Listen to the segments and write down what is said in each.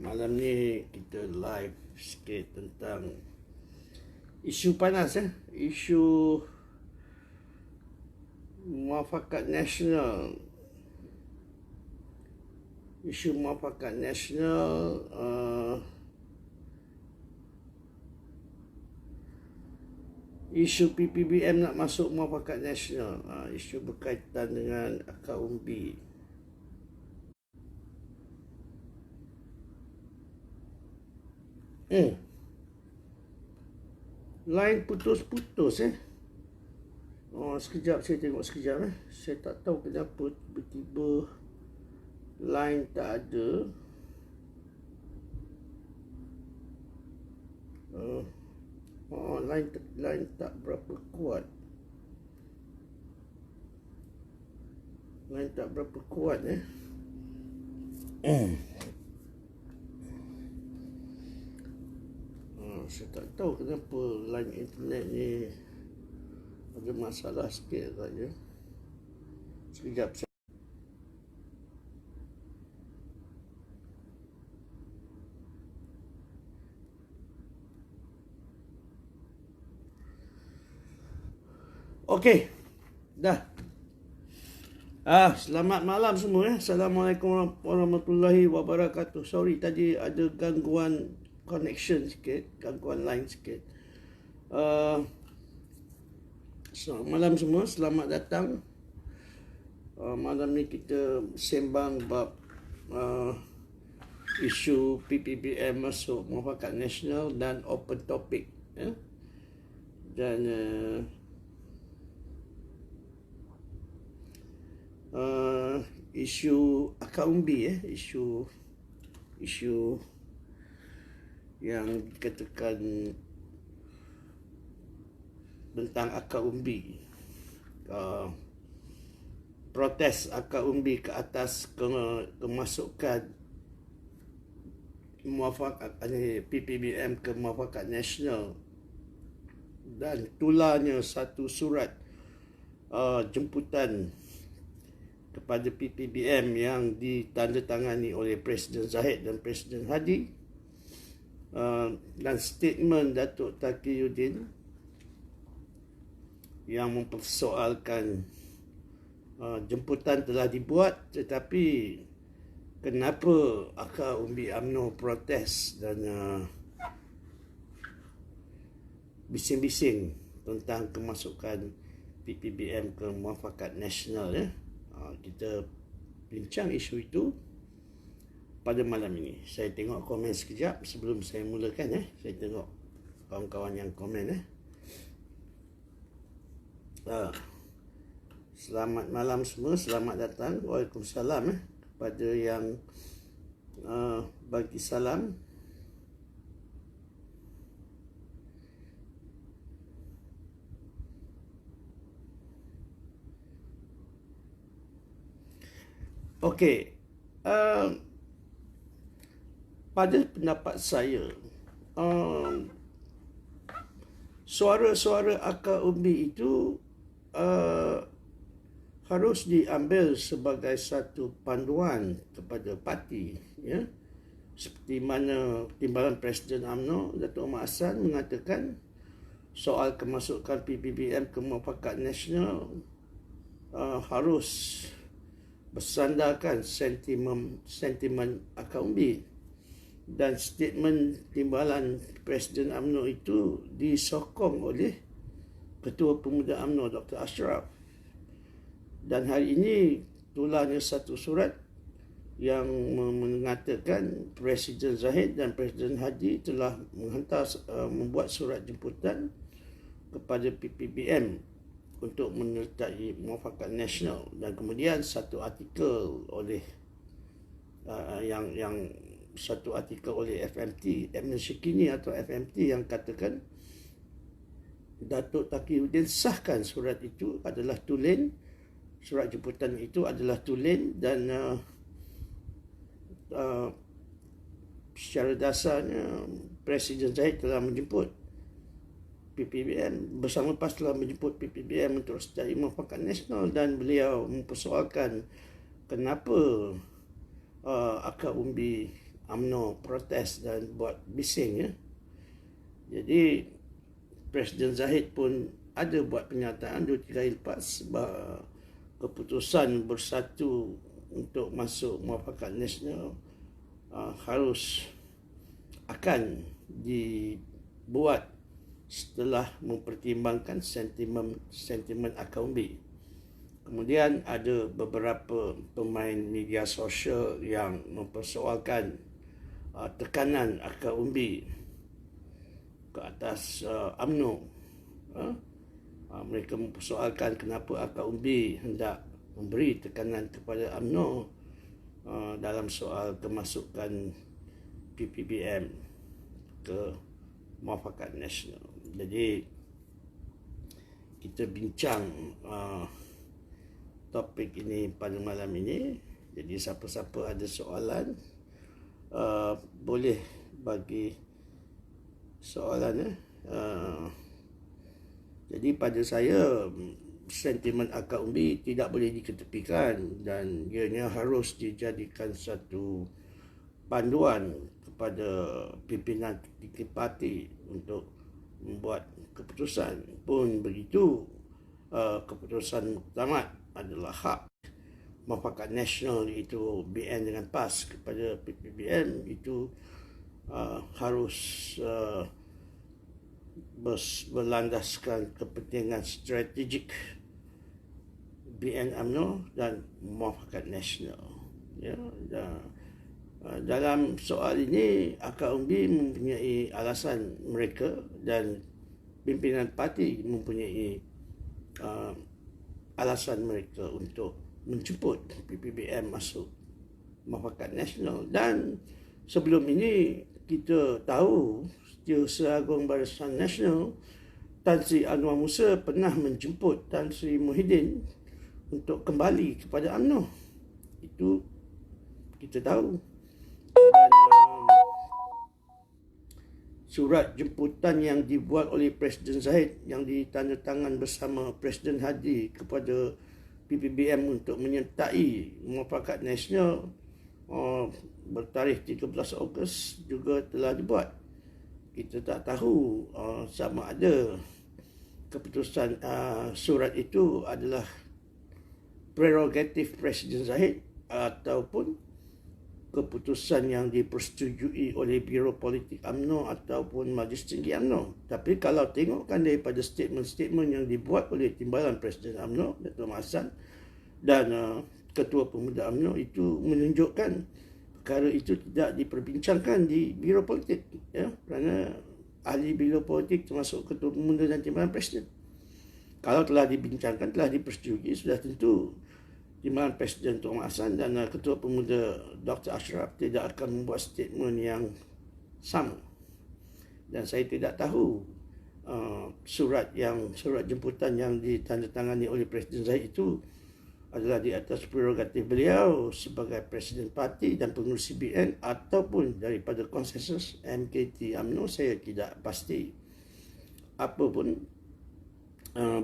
Malam ni kita live sikit tentang isu panas isu muafakat nasional. Isu muafakat nasional isu PPBM nak masuk muafakat nasional, isu berkaitan dengan akar umbi. Line putus-putus sekejap saya tengok sekejap Saya tak tahu kenapa tiba-tiba line tak ada. Line tak berapa kuat. Line tak berapa kuat saya tak tahu kenapa line internet ni ada masalah sikit saja. Sekejap. Okey. Dah. Selamat malam semua Assalamualaikum warahmatullahi wabarakatuh. Sorry tadi ada gangguan connection sikit, gangguan line sikit. Selamat malam semua, selamat datang. Malam ni kita sembang bab isu PPBM masuk muafakat nasional dan open topic dan isu akar umbi isu yang dikatakan tentang akar umbi, protes akar umbi ke atas kemasukan muafakat PPBM ke muafakat nasional, dan tularnya satu surat jemputan kepada PPBM yang ditandatangani oleh Presiden Zahid dan Presiden Hadi, dan statement Datuk Taqiyuddin yang mempersoalkan jemputan telah dibuat, tetapi kenapa akar umbi UMNO protes dan bising-bising tentang kemasukan PPBM ke muafakat nasional kita bincang isu itu pada malam ini. Saya tengok komen sekejap sebelum saya mulakan Saya tengok kawan-kawan yang komen Selamat malam semua, selamat datang. Waalaikumsalam kepada yang bagi salam. Okey, pada pendapat saya, suara-suara akar umbi itu harus diambil sebagai satu panduan kepada parti, seperti mana Timbalan Presiden UMNO Datuk Omar Hassan mengatakan soal kemasukan PPBM ke muafakat nasional harus bersandarkan sentimen akar umbi, dan statement Timbalan Presiden UMNO itu disokong oleh Ketua Pemuda UMNO Dr. Ashraf. Dan hari ini tularnya satu surat yang mengatakan Presiden Zahid dan Presiden Hadi telah membuat surat jemputan kepada PPBM untuk menyertai muafakat nasional, dan kemudian satu artikel oleh satu artikel oleh FMT, Emil Shikini atau FMT, yang katakan Datuk Taqiyuddin sahkan surat itu adalah tulen, surat jemputan itu adalah tulen, dan secara dasarnya Presiden Zahid telah menjemput PPBM, bersama PAS telah menjemput PPBM untuk sertai muafakat nasional, dan beliau mempersoalkan kenapa akar umbi UMNO protes dan buat bising ya. Jadi Presiden Zahid pun ada buat pernyataan 2-3 hari lepas bahawa keputusan bersatu untuk masuk Muafakat Nasional harus akan dibuat setelah mempertimbangkan sentimen akar umbi. Kemudian ada beberapa pemain media sosial yang mempersoalkan tekanan akar umbi ke atas UMNO. Mereka mempersoalkan kenapa akar umbi hendak memberi tekanan kepada UMNO dalam soal kemasukan PPBM ke Muafakat Nasional. Jadi kita bincang topik ini pada malam ini. Jadi siapa-siapa ada soalan boleh bagi soalan. Jadi pada saya sentimen akar umbi tidak boleh diketepikan dan ianya harus dijadikan satu panduan kepada pimpinan tiga parti untuk membuat keputusan. Pun begitu, keputusan muktamad adalah hak Muafakat Nasional, iaitu BN dengan PAS kepada PPBM, itu harus berlandaskan kepentingan strategik BN UMNO dan Muafakat Nasional. Ya, dalam soal ini akar umbi mempunyai alasan mereka dan pimpinan parti mempunyai alasan mereka untuk menjemput PPBM masuk Muafakat Nasional. Dan sebelum ini kita tahu Setiausaha Agung Barisan Nasional Tan Sri Anwar Musa pernah menjemput Tan Sri Muhyiddin untuk kembali kepada UMNO. Itu kita tahu. Dan surat jemputan yang dibuat oleh Presiden Zahid yang ditandatangan bersama Presiden Hadi kepada PPBM untuk menyertai Muafakat Nasional bertarikh 13 Ogos juga telah dibuat. Kita tak tahu sama ada keputusan surat itu adalah prerogatif Presiden Zahid ataupun keputusan yang dipersetujui oleh Biro Politik UMNO ataupun Majlis Tinggi UMNO. Tapi kalau tengokkan daripada statement-statement yang dibuat oleh Timbalan Presiden UMNO, Dato' Hassan, dan Ketua Pemuda UMNO, itu menunjukkan perkara itu tidak diperbincangkan di Biro Politik. Ya, kerana ahli Biro Politik termasuk Ketua Pemuda dan Timbalan Presiden. Kalau telah dibincangkan, telah dipersetujui, sudah tentu Timbalan Presiden Tun Hassan dan Ketua Pemuda Dr. Ashraf tidak akan membuat statement yang sama. Dan saya tidak tahu surat jemputan yang ditandatangani oleh Presiden Zahid itu adalah di atas prerogatif beliau sebagai Presiden Parti dan pengurusi BN ataupun daripada konsensus MKT UMNO. Saya tidak pasti. Apapun,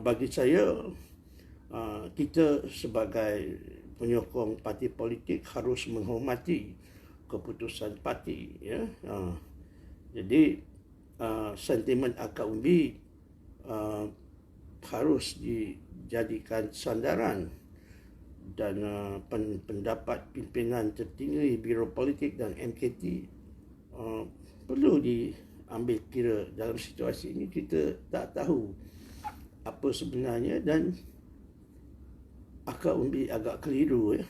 bagi saya, kita sebagai penyokong parti politik harus menghormati keputusan parti. Ya. Jadi sentimen akar umbi harus dijadikan sandaran dan pendapat pimpinan tertinggi Biro Politik dan MKT perlu diambil kira dalam situasi ini. Kita tak tahu apa sebenarnya dan akar umbi agak keliru. Ya.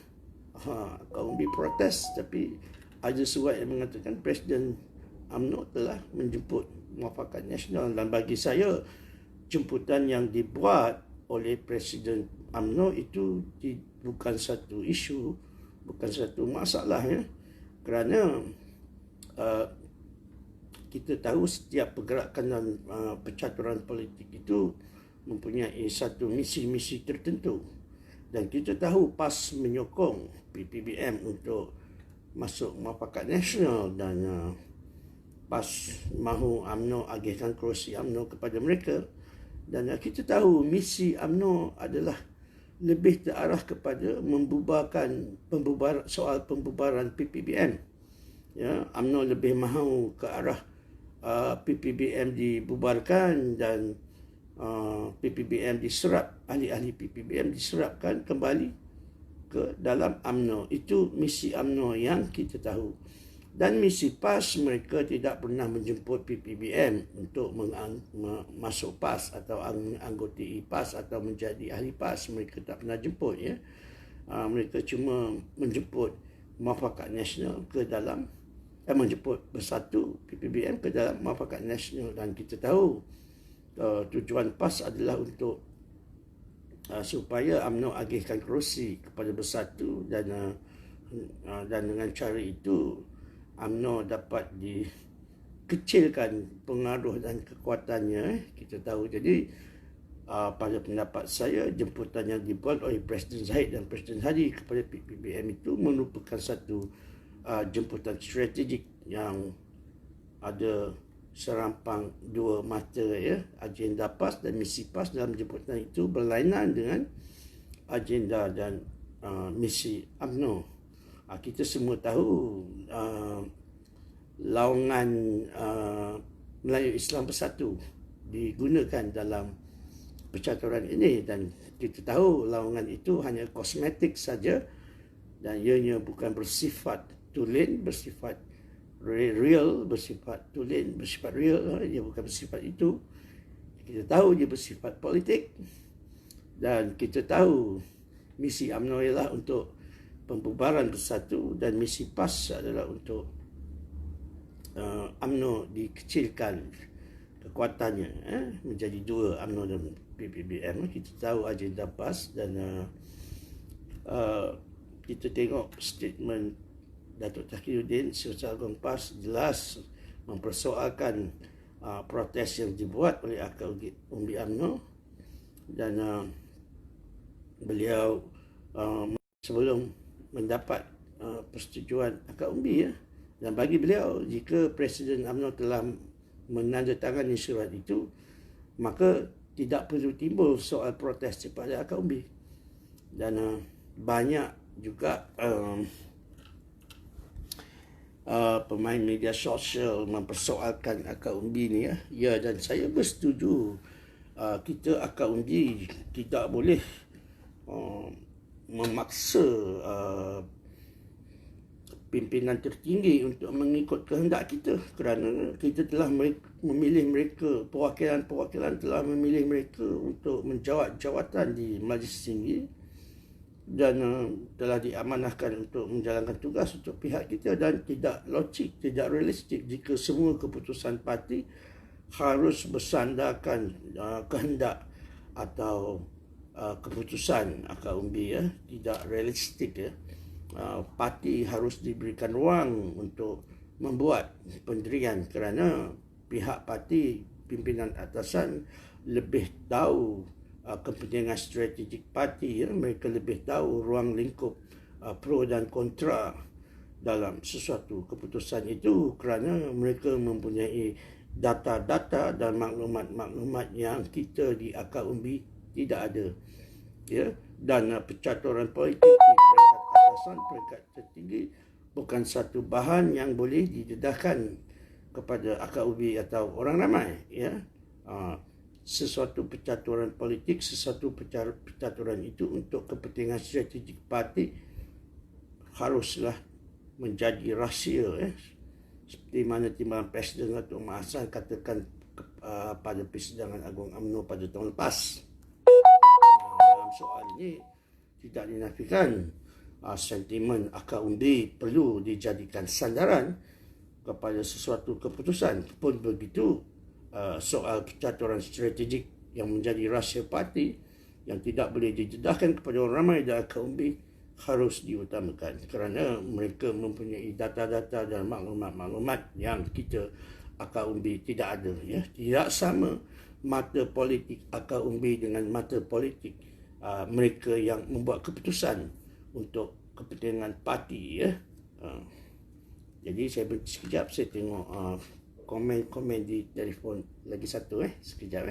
Akar umbi protes, tapi ada surat yang mengatakan Presiden UMNO telah menjemput Muafakat Nasional. Dan bagi saya, jemputan yang dibuat oleh Presiden UMNO itu bukan satu isu, bukan satu masalah. Ya. Kerana kita tahu setiap pergerakan dan percaturan politik itu mempunyai satu misi-misi tertentu. Dan kita tahu PAS menyokong PPBM untuk masuk Muafakat Nasional dan PAS mahu UMNO agihkan kerusi UMNO kepada mereka. Dan kita tahu misi UMNO adalah lebih terarah kepada soal pembubaran PPBM. Ya, UMNO lebih mahu ke arah PPBM dibubarkan dan PPBM diserap, ahli-ahli PPBM diserapkan kembali ke dalam UMNO. Itu misi UMNO yang kita tahu. Dan misi PAS, mereka tidak pernah menjemput PPBM untuk masuk PAS atau anggoti PAS atau menjadi ahli PAS. Mereka tak pernah jemput, ya. Mereka cuma menjemput Muafakat Nasional ke dalam menjemput Bersatu PPBM ke dalam Muafakat Nasional. Dan kita tahu tujuan PAS adalah untuk supaya UMNO agihkan kerusi kepada Bersatu dan dengan cara itu UMNO dapat dikecilkan pengaruh dan kekuatannya. Kita tahu. Jadi pada pendapat saya, jemputan yang dibuat oleh Presiden Zahid dan Presiden Hadi kepada PPBM itu merupakan satu jemputan strategik yang ada serampang dua mata, ya. Agenda PAS dan misi PAS dalam jemputan itu berlainan dengan agenda dan misi UMNO. Kita semua tahu laungan Melayu Islam Bersatu digunakan dalam percaturan ini, dan kita tahu laungan itu hanya kosmetik saja dan ianya bukan bersifat tulen, bersifat real, bersifat tulen, bersifat real. Dia bukan bersifat itu. Kita tahu dia bersifat politik, dan kita tahu misi UMNO ialah untuk pembubaran Bersatu dan misi PAS adalah untuk UMNO dikecilkan kekuatannya, menjadi dua, UMNO dan PPBM. Kita tahu agenda PAS dan kita tengok statement Datuk Takiuddin Syekhul Agung PAS jelas mempersoalkan protes yang dibuat oleh akar umbi UMNO, dan beliau sebelum mendapat persetujuan akar umbi, ya, dan bagi beliau, jika Presiden UMNO telah menandatangani surat itu, maka tidak perlu timbul soal protes kepada akar umbi. Dan banyak juga pemain media sosial mempersoalkan akar umbi ni, ya. Ya, dan saya bersetuju. Kita akar umbi tidak boleh memaksa pimpinan tertinggi untuk mengikut kehendak kita, kerana kita telah memilih mereka, perwakilan telah memilih mereka untuk menjawat jawatan di Majlis Tinggi dan telah diamanahkan untuk menjalankan tugas untuk pihak kita, dan tidak logik, tidak realistik jika semua keputusan parti harus bersandarkan kehendak atau keputusan akar umbi, ya. Tidak realistik, ya. Parti harus diberikan ruang untuk membuat pendirian, kerana pihak parti, pimpinan atasan lebih tahu kepentingan strategik parti, ya. Mereka lebih tahu ruang lingkup pro dan kontra dalam sesuatu keputusan itu, kerana mereka mempunyai data-data dan maklumat-maklumat yang kita di akar umbi tidak ada, ya. Dan percaturan politik di peringkat atasan, peringkat tertinggi bukan satu bahan yang boleh didedahkan kepada akar umbi atau orang ramai, ya. Sesuatu percaturan politik, sesuatu percaturan itu untuk kepentingan strategik parti haruslah menjadi rahsia, ya. Seperti mana Timbalan Presiden Datuk Mahmud Hassan katakan pada Persidangan Agung UMNO pada tahun lepas. Dalam soal ini tidak dinafikan sentimen akar umbi perlu dijadikan sandaran kepada sesuatu keputusan. Pun begitu, soal percaturan strategik yang menjadi rahsia parti yang tidak boleh didedahkan kepada orang ramai dan akar umbi harus diutamakan, kerana mereka mempunyai data-data dan maklumat-maklumat yang kita akar umbi tidak ada, ya. Tidak sama mata politik akar umbi dengan mata politik mereka yang membuat keputusan untuk kepentingan parti, ya. Jadi saya berhenti sekejap, saya tengok komen-komen di telefon lagi satu, sekejap.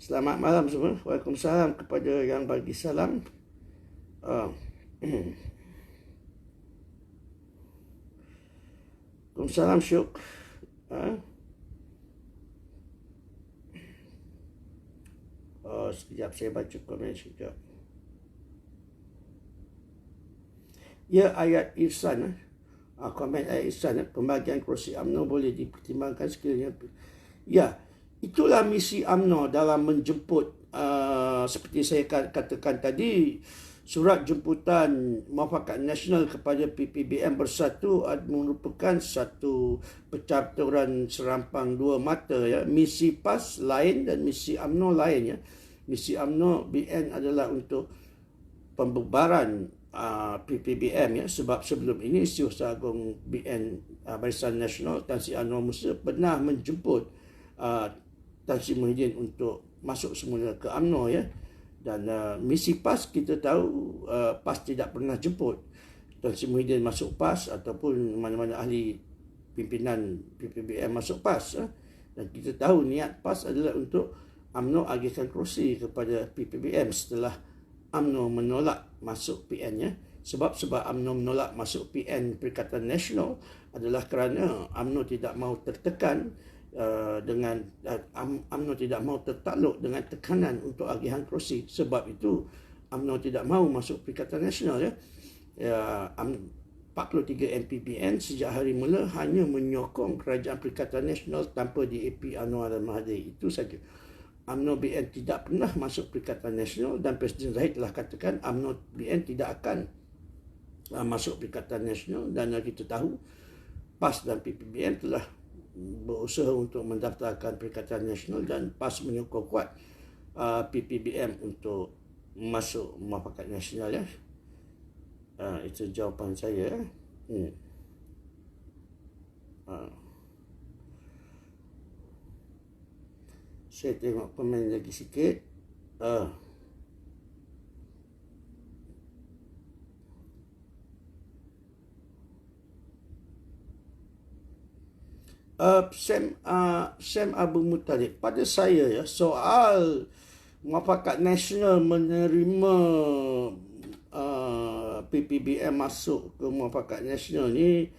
Selamat malam semua. Waalaikumsalam kepada yang bagi salam. Waalaikumsalam Syuk. Sekejap saya baca komen sekejap. Ya, ayat Ihsan. Komen ayat Ihsan. Pembagian kerusi UMNO boleh dipertimbangkan sekiranya. Ya, itulah misi UMNO dalam menjemput, seperti saya katakan tadi, surat jemputan Muafakat Nasional kepada PPBM Bersatu merupakan satu percaturan serampang dua mata. Ya. Misi PAS lain dan misi UMNO lain. Ya. Misi UMNO BN adalah untuk pembubaran PPBM, ya, sebab sebelum ini Setiausaha Agung BN Barisan Nasional Tan Sri Anwar Musa pernah menjemput Tan Sri Muhyiddin untuk masuk semula ke UMNO, ya. Dan misi PAS kita tahu PAS tidak pernah jemput Tan Sri Muhyiddin masuk PAS ataupun mana-mana ahli pimpinan PPBM masuk PAS, ya. Dan kita tahu niat PAS adalah untuk UMNO agihkan kerusi kepada PPBM setelah UMNO menolak masuk PN, ya. Sebab UMNO menolak masuk PN Perikatan Nasional adalah kerana UMNO tidak mahu tertekan UMNO tidak mahu tertakluk dengan tekanan untuk agihan kerusi. Sebab itu UMNO tidak mahu masuk Perikatan Nasional, ya. 43 MPBN sejak hari mula hanya menyokong Kerajaan Perikatan Nasional tanpa DAP Anwar dan Mahathir. Itu saja. UMNO BN tidak pernah masuk Perikatan Nasional dan Presiden Zahid telah katakan UMNO BN tidak akan masuk Perikatan Nasional. Dan kita tahu PAS dan PPBN telah berusaha untuk mendaftarkan Perikatan Nasional dan PAS menyokong kuat PPBM untuk masuk Muafakat Nasional, ya. Itu jawapan saya. Saya tengok komen lagi sikit. Sam Abu Muttalib, pada saya, ya, soal Muafakat Nasional menerima PPBM masuk ke Muafakat Nasional ni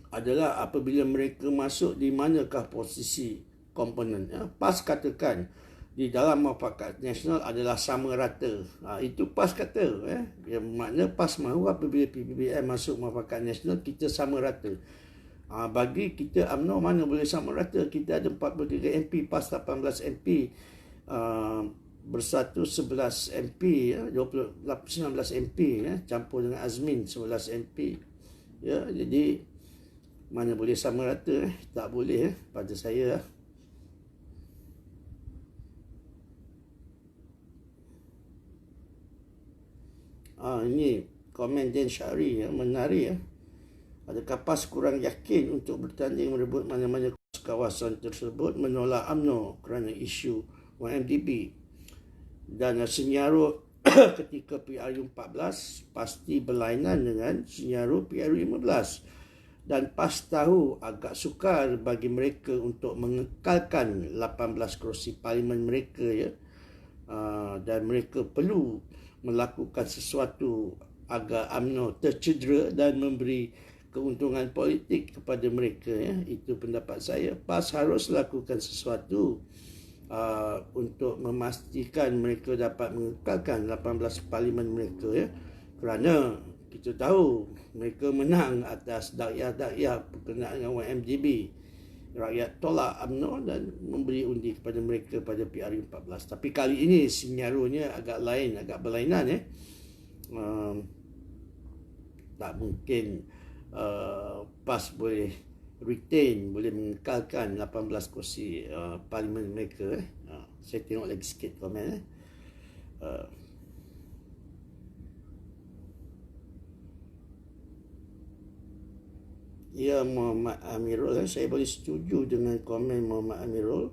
adalah apabila mereka masuk di manakah posisi komponen, ya. PAS katakan di dalam Muafakat Nasional adalah sama rata. Itu PAS kata, ya. Yang makna PAS mahu apabila PPBM masuk Muafakat Nasional kita sama rata. Bagi kita UMNO mana boleh sama rata. Kita ada 43 MP, PAS 18 MP, Bersatu 11 MP, ya, 19 MP, ya, campur dengan Azmin 11 MP. Ya, jadi mana boleh sama rata, tak boleh, pada saya. Ini komen Dan Syari, ya, menarik, ya. Adakah PAS kurang yakin untuk bertanding merebut mana-mana kawasan tersebut, menolak UMNO kerana isu YMDB dan senyaru ketika PRU 14 pasti berlainan dengan senyaru PRU 15. Dan PAS tahu agak sukar bagi mereka untuk mengekalkan 18 kerusi parlimen mereka, ya. Dan mereka perlu melakukan sesuatu agar UMNO tercedera dan memberi keuntungan politik kepada mereka, ya. Itu pendapat saya. PAS harus lakukan sesuatu untuk memastikan mereka dapat mengekalkan 18 parlimen mereka, ya. Kerana kita tahu mereka menang atas dakyah-dakyah berkenaan dengan YMDB. Rakyat tolak UMNO dan memberi undi kepada mereka pada PRU 14. Tapi kali ini senyarunya agak lain, agak berlainan, ya. Tak mungkin PAS boleh retain, boleh mengekalkan 18 kursi parlimen mereka. Saya tengok lagi sikit komen. Ya, Muhammad Amirul, saya boleh setuju dengan komen Muhammad Amirul.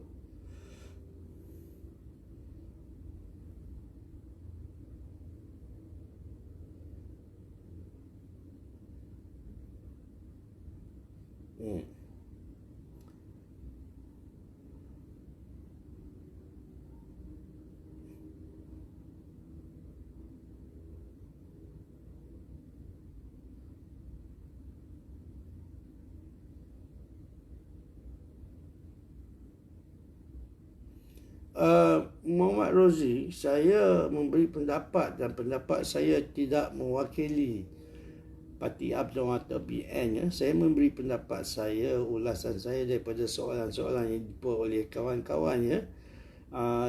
Muhammad Rozi, saya memberi pendapat dan pendapat saya tidak mewakili Parti UMNO atau BN. Ya. Saya memberi pendapat saya, ulasan saya daripada soalan-soalan yang dibuat oleh kawan-kawan. Ya.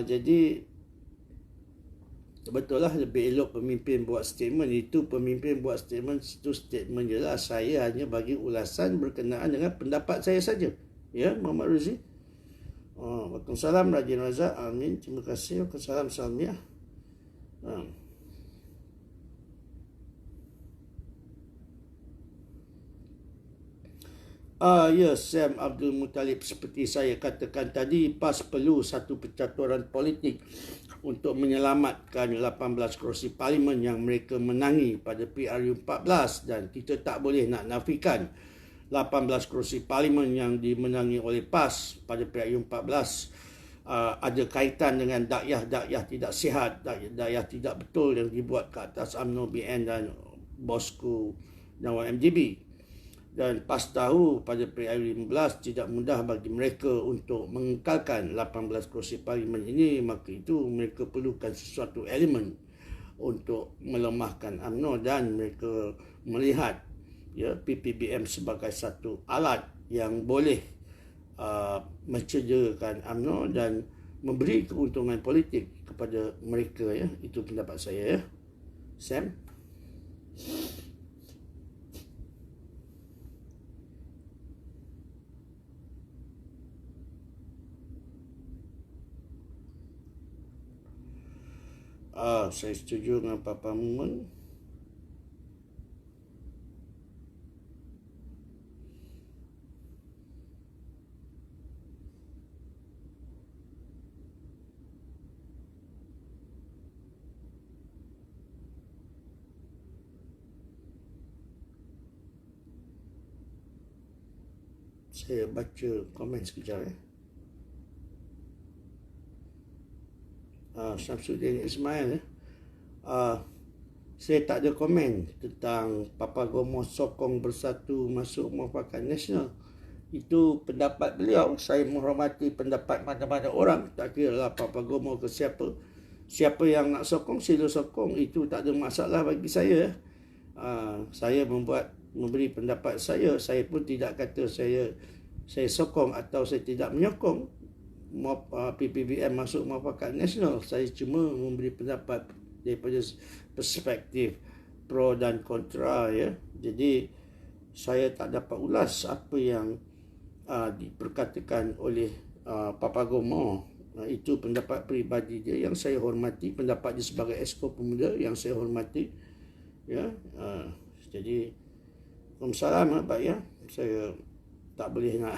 Jadi betul lah, lebih elok pemimpin buat statement. Itu pemimpin buat statement, itu statement je lah. Saya hanya bagi ulasan berkenaan dengan pendapat saya saja. Ya, Muhammad Rozi. Waalaikumsalam Rajin Razak. Amin. Terima kasih. Waalaikumsalam Salmiah. Ya, Sam Abdul Muttalib, seperti saya katakan tadi, PAS perlu satu percaturan politik untuk menyelamatkan 18 kerusi parlimen yang mereka menangi pada PRU14, dan kita tak boleh nak nafikan 18 kerusi parlimen yang dimenangi oleh PAS pada PRU14 ada kaitan dengan dakyah-dakyah tidak sihat, dakyah tidak betul yang dibuat ke atas UMNO, BN dan bosku Nawab MDB. Dan PAS tahu pada PRU15 tidak mudah bagi mereka untuk mengekalkan 18 kerusi parlimen ini, maka itu mereka perlukan sesuatu elemen untuk melemahkan UMNO, dan mereka melihat PPBM sebagai satu alat yang boleh mencederakan UMNO dan memberi keuntungan politik kepada mereka. Ya. Itu pendapat saya. Ya. Sam? Saya setuju dengan Papa Mumun. Saya baca komen sekejap. Syamsuddin Ismail. Saya tak ada komen tentang Papa Gomo sokong bersatu masuk Muafakat Nasional. Itu pendapat beliau. Saya menghormati pendapat mana-mana orang. Tak kira lah Papa Gomo ke siapa. Siapa yang nak sokong, sila sokong. Itu tak ada masalah bagi saya. Saya memberi pendapat saya. Saya pun tidak kata saya sokong atau saya tidak menyokong PPBM masuk Muafakat Nasional. Saya cuma memberi pendapat daripada perspektif pro dan kontra. Ya. Jadi saya tak dapat ulas apa yang diperkatakan oleh Papa Gomo. Itu pendapat peribadi dia yang saya hormati, pendapat dia sebagai Exco Pemuda yang saya hormati. Ya. Jadi Waalaikumsalam Pak. Ya. Saya tak boleh nak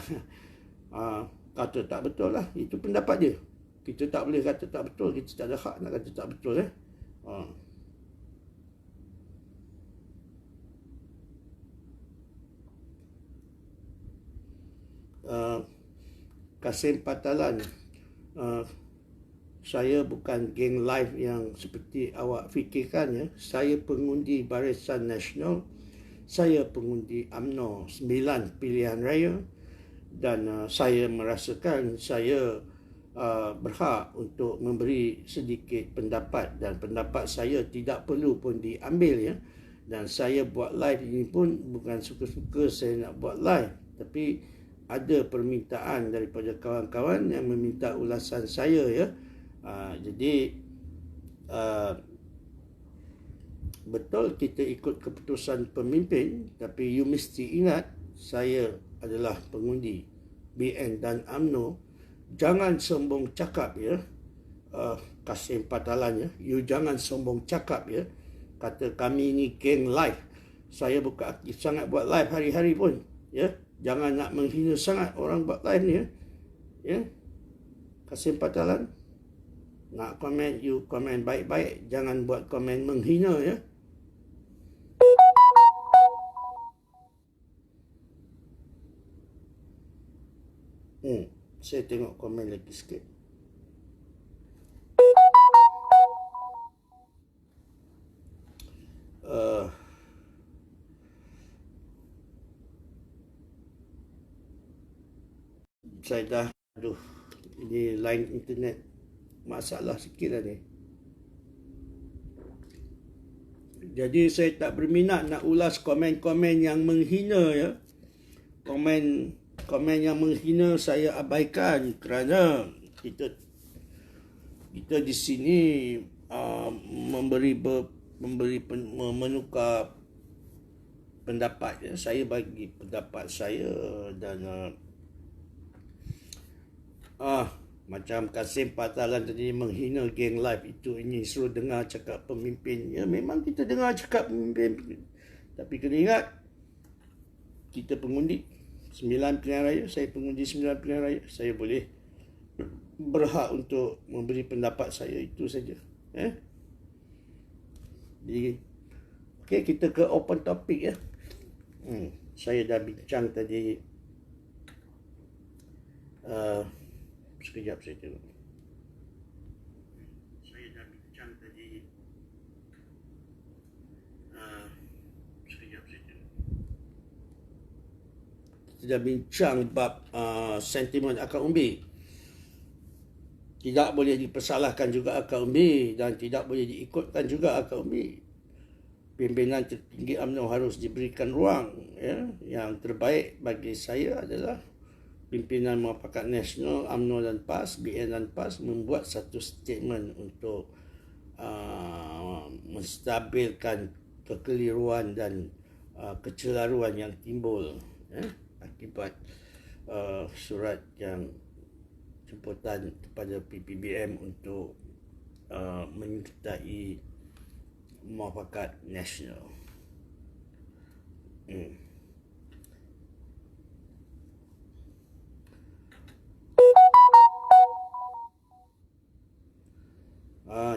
kata tak betul lah. Itu pendapat dia. Kita tak boleh kata tak betul. Kita tak ada hak nak kata tak betul. Kasim Patalan, saya bukan geng live yang seperti awak fikirkan. Ya. Saya pengundi Barisan Nasional. Saya pengundi UMNO 9 pilihan raya. Dan saya merasakan saya berhak untuk memberi sedikit pendapat, dan pendapat saya tidak perlu pun diambil. Ya. Dan saya buat live ini pun bukan suka-suka saya nak buat live, tapi ada permintaan daripada kawan-kawan yang meminta ulasan saya. Ya. Jadi betul kita ikut keputusan pemimpin, tapi you mesti ingat saya adalah pengundi BN dan UMNO. Jangan sombong cakap. Ya. Kasim Patalan. Ya. You jangan sombong cakap. Ya. Kata kami ni geng live. Saya bukan aktif sangat buat live hari-hari pun. Ya. Jangan nak menghina sangat orang buat live ni. Ya. Kasim Patalan, nak komen, you komen baik-baik. Jangan buat komen menghina. Ya. Saya tengok komen lagi sikit. Saya dah, ini line internet masalah sikit lah ni. Jadi saya tak berminat nak ulas komen-komen yang menghina ya. Komen yang menghina saya abaikan kerana kita di sini menukar pendapat ya. Saya bagi pendapat saya dan macam Kasim Patalan tadi menghina geng live itu ini, suruh dengar cakap pemimpin. Ya memang kita dengar cakap pemimpin. Tapi kena ingat kita pengundi 9 pilihan raya, saya pengundi 9 pilihan raya. Saya boleh berhak untuk memberi pendapat saya, itu saja. Jadi okey, kita ke open topic ya. Saya dah bincang tadi. Sekejap saya tengok. Saya dah bincang tadi. Sekejap saya tengok. Kita dah bincang bab sentimen akar umbi. Tidak boleh dipersalahkan juga akar umbi dan tidak boleh diikutkan juga akar umbi. Pimpinan tertinggi UMNO harus diberikan ruang. Ya. Yang terbaik bagi saya adalah pimpinan Muafakat Nasional, UMNO dan PAS, BN dan PAS membuat satu statement untuk menstabilkan kekeliruan dan kecelaruan yang timbul akibat surat yang jemputan kepada PPBM untuk menyertai Muafakat Nasional.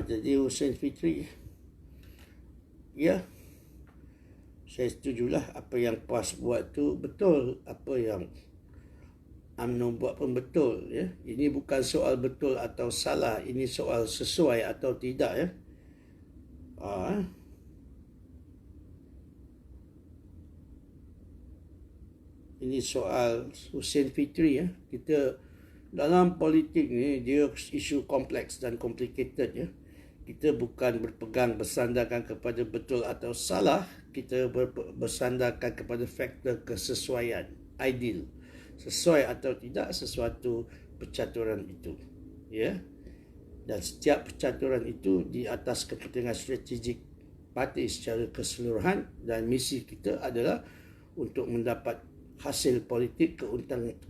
Jadi Hussein Fitri, ya, saya setujulah apa yang PAS buat tu betul, apa yang UMNO buat pun betul ya. Ini bukan soal betul atau salah, ini soal sesuai atau tidak ya. Ini soal Hussein Fitri ya. Kita dalam politik ni dia isu kompleks dan complicated ya. Kita bukan berpegang bersandarkan kepada betul atau salah, kita bersandarkan kepada faktor kesesuaian, ideal. Sesuai atau tidak sesuatu percaturan itu. Ya. Dan setiap percaturan itu di atas kepentingan strategik parti secara keseluruhan, dan misi kita adalah untuk mendapat hasil politik,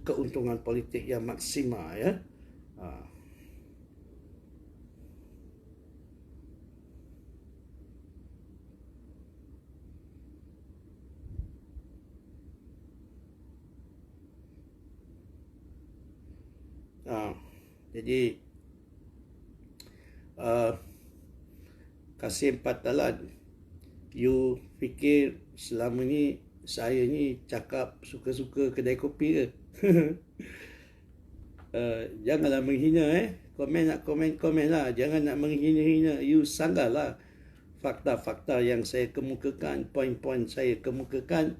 keuntungan politik yang maksimal ya. Jadi Kasim Patalan, you fikir selama ni saya ni cakap suka-suka kedai kopi ke? Janganlah menghina komen nak komen lah, jangan nak menghina-hina. You sanggahlah fakta-fakta yang saya kemukakan, poin-poin saya kemukakan.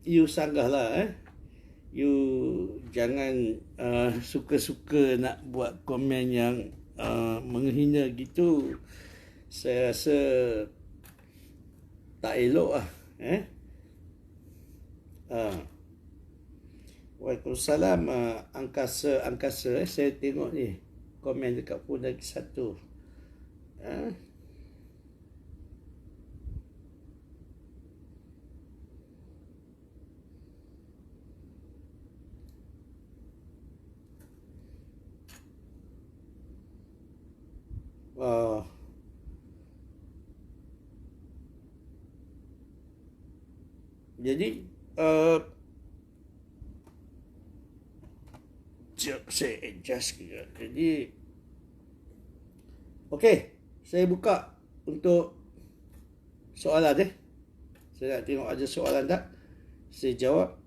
You sanggahlah you jangan suka-suka nak buat komen yang menghina gitu. Saya rasa tak elok lah. Waalaikumsalam. Angkasa saya tengok ni komen dekat pun lagi satu. Jadi saya adjust juga. Jadi okey, saya buka untuk soalan Saya nak tengok ada soalan tak, saya jawab.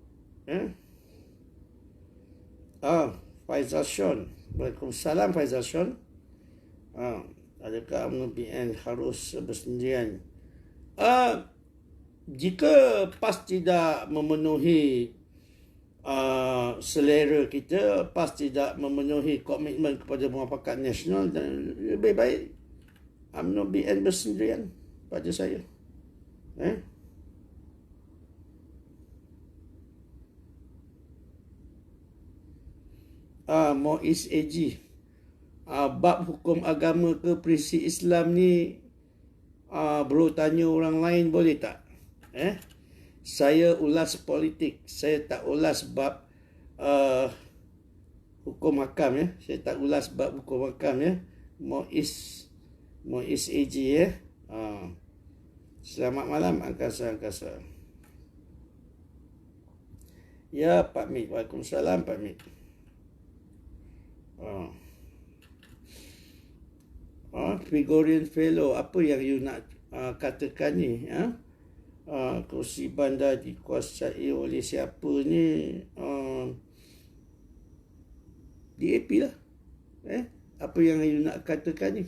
Faizal Sean. Waalaikumsalam Faizal Sean. Adakah UMNO BN harus bersendirian? Jika PAS tidak memenuhi selera kita PAS tidak memenuhi komitmen kepada muafakat nasional, dan lebih baik UMNO BN bersendirian pada saya. Mois AG, bab hukum agama ke prinsip Islam ni, bro tanya orang lain boleh tak? Saya ulas politik, saya tak ulas bab hukum hakam ya. Saya tak ulas bab hukum hakam ya. Mois AG ya. Selamat malam angkasa. Ya Pak Mit, Waalaikumsalam Pak Mit. Gregorian Fellow, apa yang you nak katakan ni? Kerusi bandar dikuasai oleh siapa ni? DAP lah. Apa yang you nak katakan ni?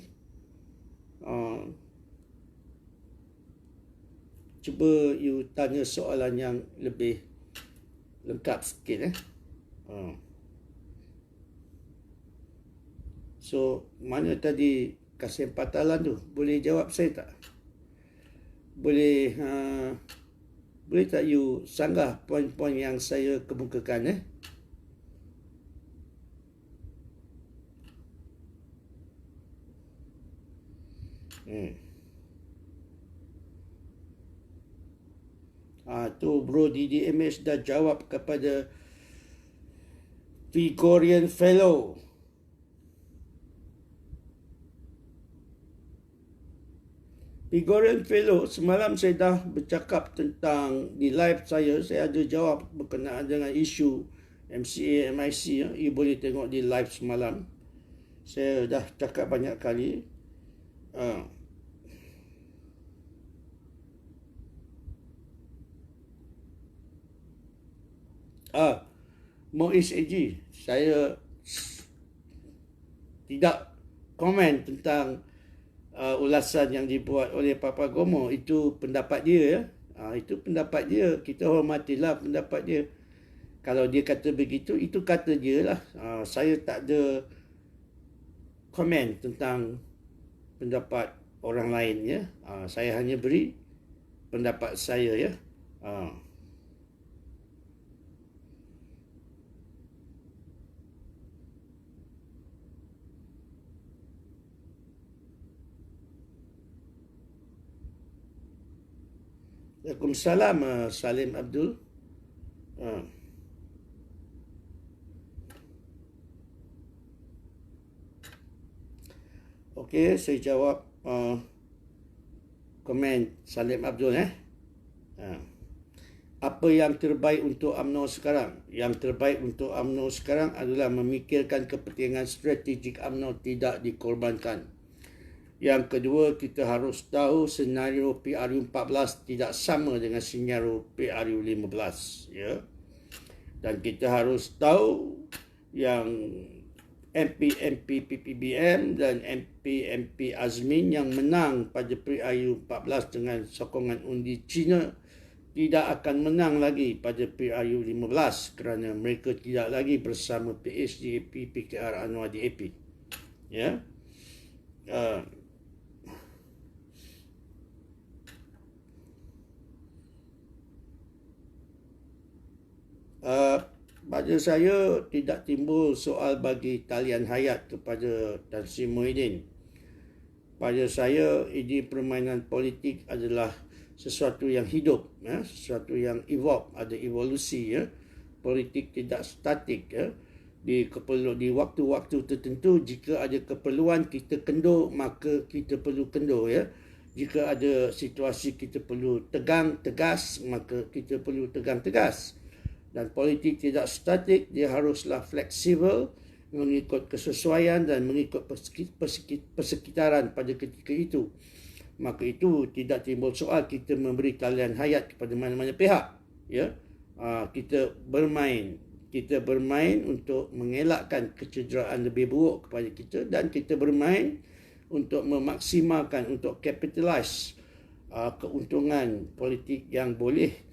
Cuba you tanya soalan yang lebih lengkap sikit. So, mana tadi Kasim Patalan tu? Boleh jawab saya tak? Boleh tak you sanggah poin-poin yang saya kemukakan? Tu bro DDMH dah jawab kepada Gregorian Fellow. Gregorian Fellow, semalam saya dah bercakap tentang di live saya ada jawab berkenaan dengan isu MCA, MIC. You boleh tengok di live semalam. Saya dah cakap banyak kali. Mois AG, saya tidak komen tentang ulasan yang dibuat oleh Papa Gomo. Itu pendapat dia ya. Itu pendapat dia. Kita hormatilah pendapat dia. Kalau dia kata begitu, itu kata dia lah. Saya tak ada komen tentang pendapat orang lain ya. Saya hanya beri pendapat saya ya. Waalaikumsalam Salim Abdul. Okey, saya jawab komen Salim Abdul. Apa yang terbaik untuk UMNO sekarang? Yang terbaik untuk UMNO sekarang adalah memikirkan kepentingan strategik UMNO tidak dikorbankan. Yang kedua, kita harus tahu senario PRU14 tidak sama dengan senario PRU15 ya. Dan kita harus tahu yang MP PPBM dan MP Azmin yang menang pada PRU14 dengan sokongan undi Cina tidak akan menang lagi pada PRU15 kerana mereka tidak lagi bersama PHDAP, PKR Anwar DAP ya. Pada saya tidak timbul soal bagi talian hayat kepada Tan Sri Muhyiddin. Pada saya ini permainan politik adalah sesuatu yang hidup ya, sesuatu yang evolve, ada evolusi ya. Politik tidak statik ya. Di waktu-waktu tertentu jika ada keperluan kita kendur, maka kita perlu kendur ya. Jika ada situasi kita perlu tegang tegas, maka kita perlu tegang tegas. Dan politik tidak statik, dia haruslah fleksibel mengikut kesesuaian dan mengikut persekitaran pada ketika itu. Maka itu tidak timbul soal kita memberi talian hayat kepada mana-mana pihak ya. Kita bermain untuk mengelakkan kecederaan lebih buruk kepada kita, dan kita bermain untuk memaksimalkan, untuk capitalize keuntungan politik yang boleh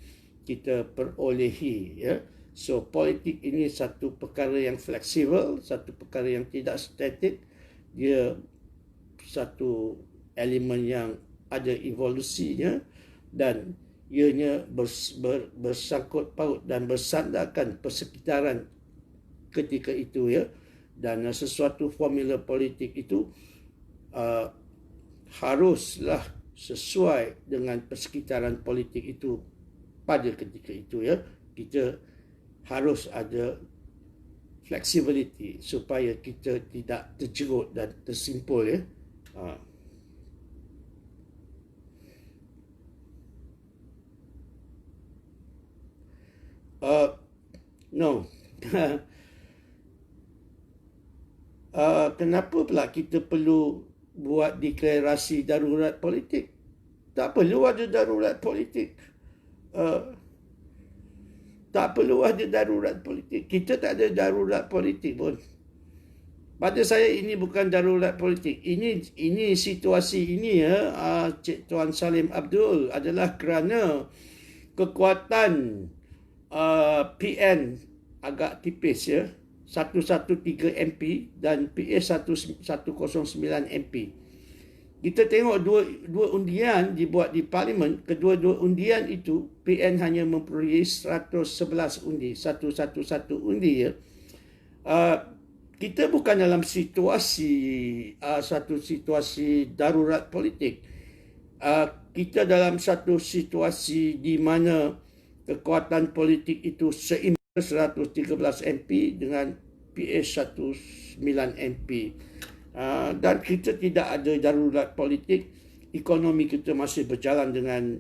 kita perolehi ya. So, politik ini satu perkara yang fleksibel, satu perkara yang tidak statik. Dia satu elemen yang ada evolusinya dan ianya bersangkut paut dan bersandarkan persekitaran ketika itu, ya. Dan sesuatu formula politik itu haruslah sesuai dengan persekitaran politik itu pada ketika itu, ya. Kita harus ada flexibility supaya kita tidak terjerut dan tersimpul, ya. No. Kenapa pula kita perlu buat deklarasi darurat politik? Tak perlu ada darurat politik. Tak perlu ada darurat politik. Kita tak ada darurat politik pun. Pada saya ini bukan darurat politik. Ini situasi ini, ya, Cik Tuan Salim Abdul, adalah kerana kekuatan PN agak tipis, ya. 113 MP dan PA 109 MP. Kita tengok dua undian dibuat di Parlimen. Kedua-dua undian itu, PN hanya memperolehi 111 undi. 111 undi, ya. Kita bukan dalam satu situasi darurat politik. Kita dalam satu situasi di mana kekuatan politik itu seimbang 113 MP dengan PA 19 MP. Dan kita tidak ada darurat politik. Ekonomi kita masih berjalan dengan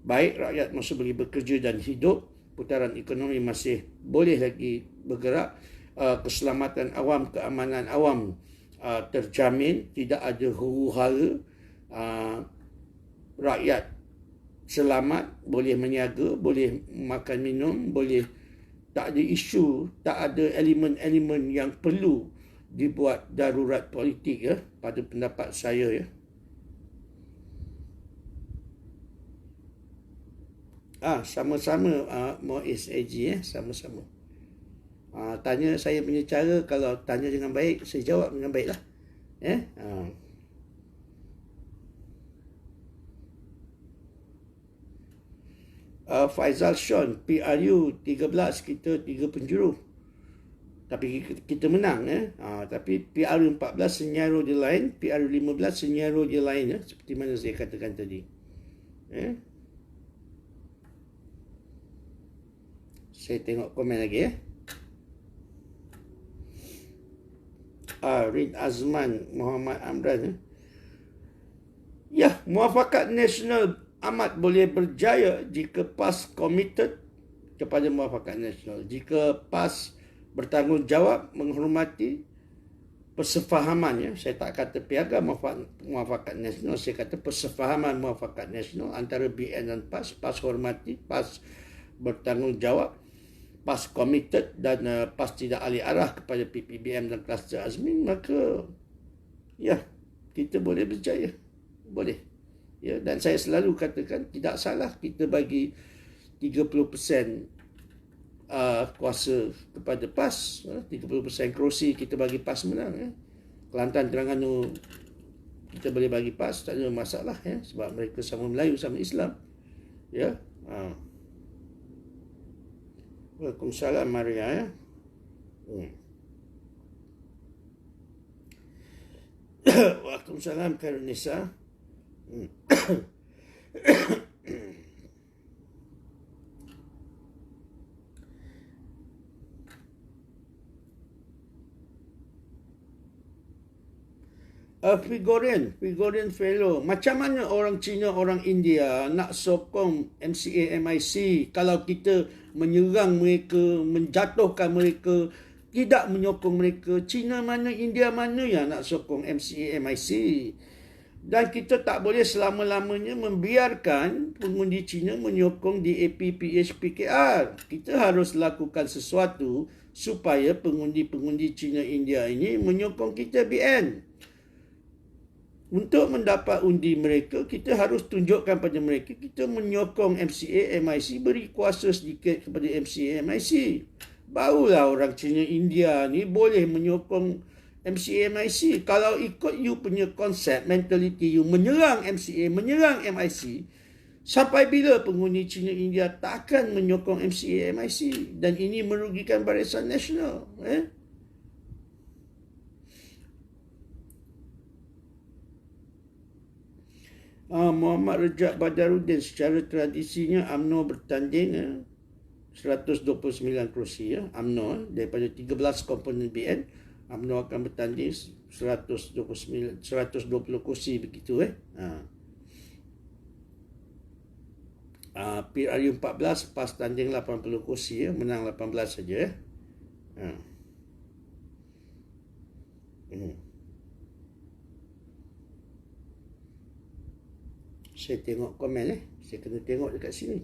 baik. Rakyat masih boleh bekerja dan hidup. Putaran ekonomi masih boleh lagi bergerak. Keselamatan awam, keamanan awam terjamin. Tidak ada huru-hara. Rakyat selamat, boleh meniaga, boleh makan minum, boleh. Tak ada isu, tak ada elemen-elemen yang perlu dibuat darurat politik, ya, pada pendapat saya, ya. Sama-sama Muiz AG, ya, sama-sama. Tanya saya punya cara, kalau tanya dengan baik, saya jawab dengan baiklah. Faizal Sean, PRU 13, kita 3 penjuru. Tapi kita menang, ya. Tapi PRU 14 senyaro dia lain, PRU 15 senyaro dia lain, ya. Seperti mana saya katakan tadi. Saya tengok komen lagi, ya. Rid Azman Muhammad Amran, ya, muafakat nasional amat boleh berjaya jika PAS committed kepada muafakat nasional. Jika PAS bertanggungjawab menghormati persefahaman, ya. Saya tak kata piagam muafakat nasional, saya kata persefahaman muafakat nasional antara BN dan PAS. PAS hormati, PAS bertanggungjawab, PAS committed dan PAS tidak alih arah kepada PPBM dan kluster Azmin, maka, ya, kita boleh berjaya. Boleh. Ya, dan saya selalu katakan tidak salah kita bagi 30% kuasa kepada PAS, 30% kerusi kita bagi PAS menang, ya. Kelantan, Terengganu kita boleh bagi PAS, tak ada masalah, ya, sebab mereka sama Melayu, sama Islam, ya. Waalaikumsalam Maria, ya. Waalaikumsalam Karunisa. Figurian fellow. Macam mana orang Cina, orang India nak sokong MCA MIC kalau kita menyerang mereka, menjatuhkan mereka, tidak menyokong mereka? Cina mana, India mana yang nak sokong MCA MIC? Dan kita tak boleh selama-lamanya membiarkan pengundi Cina menyokong DAP, PH, PKR. Kita harus lakukan sesuatu supaya pengundi-pengundi Cina, India ini menyokong kita BN. Untuk mendapat undi mereka, kita harus tunjukkan pada mereka kita menyokong MCA MIC, beri kuasa sedikit kepada MCA MIC. Barulah orang Cina India ni boleh menyokong MCA MIC. Kalau ikut you punya konsep, mentality you menyerang MCA, menyerang MIC, sampai bila pengundi Cina India takkan menyokong MCA MIC? Dan ini merugikan Barisan Nasional. Muhammad Rejab Badaruddin, secara tradisinya UMNO bertanding 129 kerusi UMNO daripada 13 komponen BN. UMNO akan bertanding 120 kursi begitu PRU 14 PAS tanding 80 kursi menang 18 saja Saya tengok komen saya kena tengok dekat sini.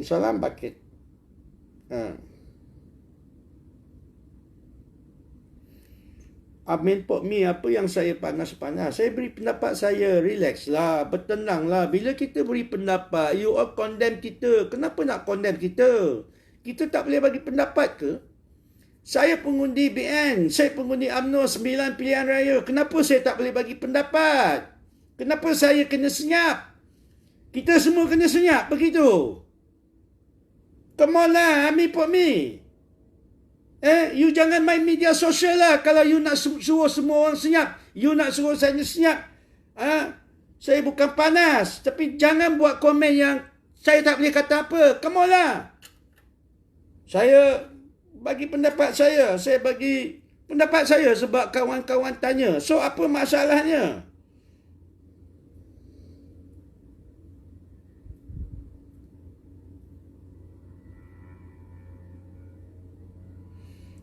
Salam Bakit. Amin Pok Mi, apa yang saya panas-panas? Saya beri pendapat saya, relax lah, bertenang lah. Bila kita beri pendapat, you all condemn kita. Kenapa nak condemn kita? Kita tak boleh bagi pendapat ke? Saya pengundi BN, saya pengundi UMNO 9 pilihan raya. Kenapa saya tak boleh bagi pendapat? Kenapa saya kena senyap? Kita semua kena senyap, begitu? Come on lah, Amin Pok Mi. You jangan main media sosial lah. Kalau you nak suruh semua orang senyap, you nak suruh saya senyap. Saya bukan panas. Tapi jangan buat komen yang saya tak boleh kata apa. Come on lah. Saya bagi pendapat saya. Saya bagi pendapat saya sebab kawan-kawan tanya. So, apa masalahnya?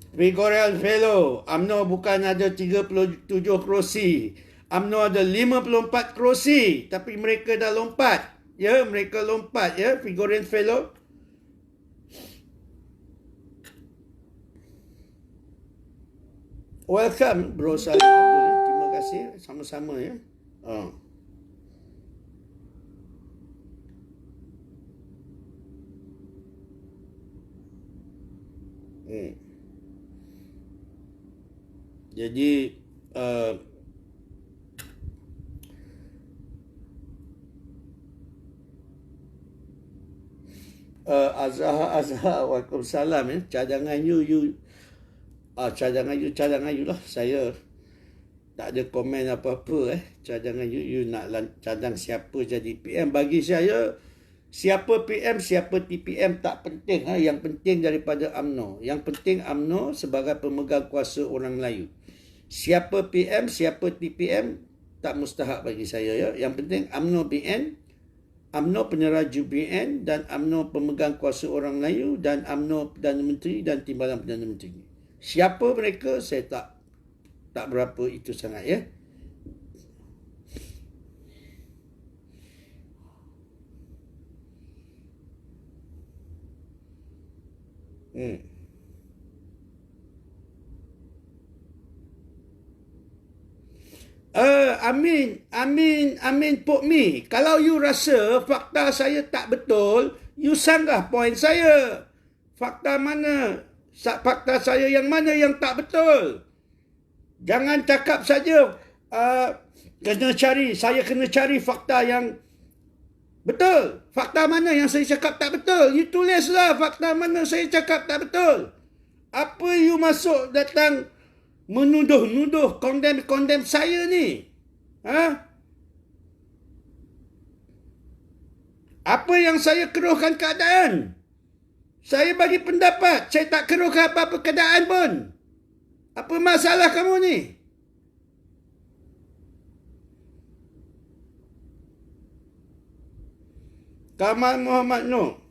Gregorian Fellow, UMNO bukan ada 37 kerusi. UMNO ada 54 kerusi. Tapi mereka dah lompat. Ya, mereka lompat ya, Gregorian Fellow. Welcome, Bro Salim Abdul. Terima kasih. Sama-sama ya. Jadi Azhar, Waalaikumsalam ya. Cadangan you lah. Saya tak ada komen apa-apa Cadangan you nak cadang siapa jadi PM. Bagi saya, siapa PM, siapa TPM tak penting. Yang penting daripada UMNO. Yang penting UMNO sebagai pemegang kuasa orang Melayu. Siapa PM, siapa TPM tak mustahak bagi saya ya. Yang penting UMNO BN, UMNO penyeraju BN dan UMNO pemegang kuasa orang Melayu dan UMNO Perdana Menteri dan Timbalan Perdana Menteri. Siapa mereka saya tak berapa itu sangat ya. Amin Pok Mi. Kalau you rasa fakta saya tak betul, you sanggah poin saya. Fakta mana? Fakta saya yang mana yang tak betul? Jangan cakap saja saya kena cari fakta yang betul. Fakta mana yang saya cakap tak betul? You tulislah fakta mana saya cakap tak betul. Apa you masuk datang menuduh-nuduh, condemn saya ni? Apa yang saya keruhkan keadaan? Saya bagi pendapat, saya tak keruhkan apa-apa keadaan pun. Apa masalah kamu ni? Kamal Muhammad Noor.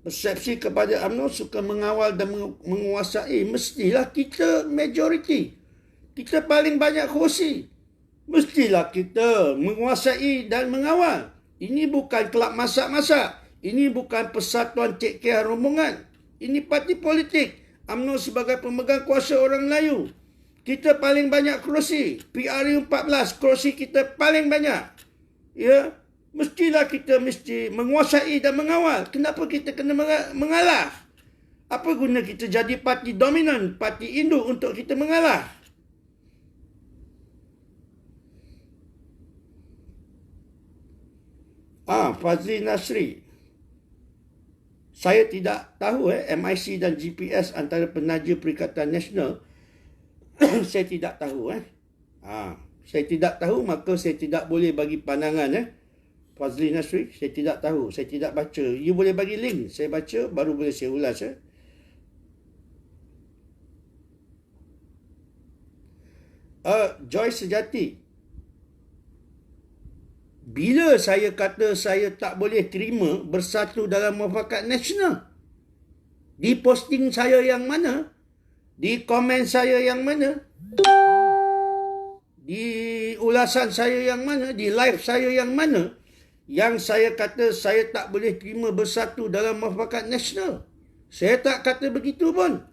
Persepsi kepada UMNO suka mengawal dan menguasai. Mestilah kita majoriti. Kita paling banyak kursi. Mestilah kita menguasai dan mengawal. Ini bukan kelab masak-masak. Ini bukan persatuan cek care rombongan. Ini parti politik. UMNO sebagai pemegang kuasa orang Melayu. Kita paling banyak kerusi. PRU 14, kerusi kita paling banyak. Ya, mestilah kita menguasai dan mengawal. Kenapa kita kena mengalah? Apa guna kita jadi parti dominan, parti induk untuk kita mengalah? Fazli Nasri. Saya tidak tahu MIC dan GPS antara penaja Perikatan Nasional. Saya tidak tahu Saya tidak tahu, maka saya tidak boleh bagi pandangan Fazli Nasri, saya tidak tahu, saya tidak baca. You boleh bagi link, saya baca baru boleh saya ulas Joy Sejati. Bila saya kata saya tak boleh terima bersatu dalam muafakat nasional? Di posting saya yang mana? Di komen saya yang mana? Di ulasan saya yang mana? Di live saya yang mana? Yang saya kata saya tak boleh terima bersatu dalam muafakat nasional? Saya tak kata begitu pun.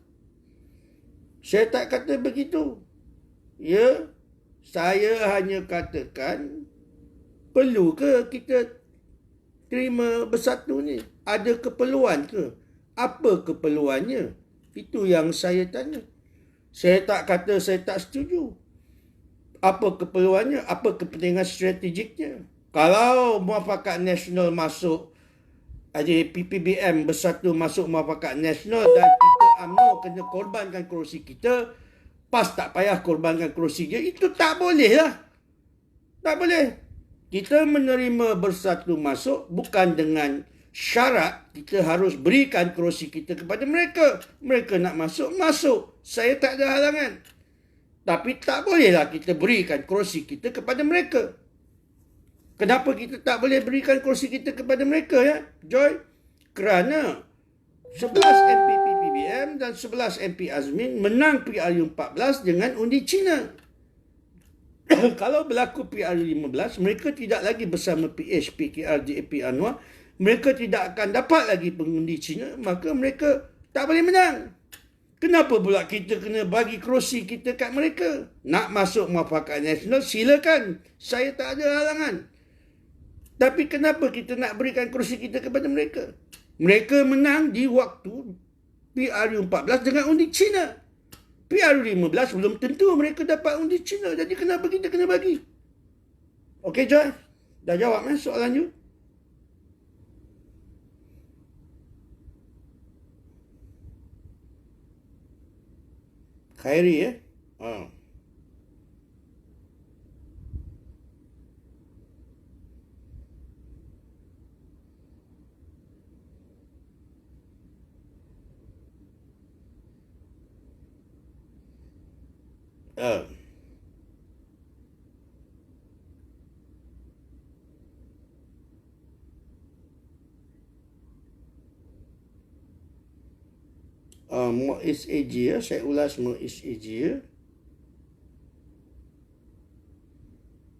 Saya tak kata begitu. Ya, saya hanya katakan, perlu ke kita terima bersatu ni? Ada keperluan ke? Apa keperluannya? Itu yang saya tanya. Saya tak kata saya tak setuju. Apa keperluannya? Apa kepentingan strategiknya? Kalau muafakat nasional masuk, PPBM bersatu masuk muafakat nasional dan kita UMNO kena korbankan kerusi kita, PAS tak payah korbankan kerusi dia, itu tak boleh lah. Tak boleh. Kita menerima bersatu masuk bukan dengan syarat kita harus berikan kerusi kita kepada mereka. Mereka nak masuk, masuk. Saya tak ada halangan. Tapi tak bolehlah kita berikan kerusi kita kepada mereka. Kenapa kita tak boleh berikan kerusi kita kepada mereka Joy? Kerana 11 MP PPBM dan 11 MP Azmin menang PRU 14 dengan undi Cina. Kalau berlaku PRU 15, mereka tidak lagi bersama PH, PKR, DAP Anwar. Mereka tidak akan dapat lagi pengundi Cina, maka mereka tak boleh menang. Kenapa pula kita kena bagi kerusi kita kat mereka? Nak masuk muafakat nasional, silakan. Saya tak ada halangan. Tapi kenapa kita nak berikan kerusi kita kepada mereka? Mereka menang di waktu PRU 14 dengan undi Cina. PRU 15 belum tentu mereka dapat undi Cina. Jadi kenapa kita kena bagi? Okey Joy, dah jawab soalan you? Khairi Muiz AG saya ulas Muiz AG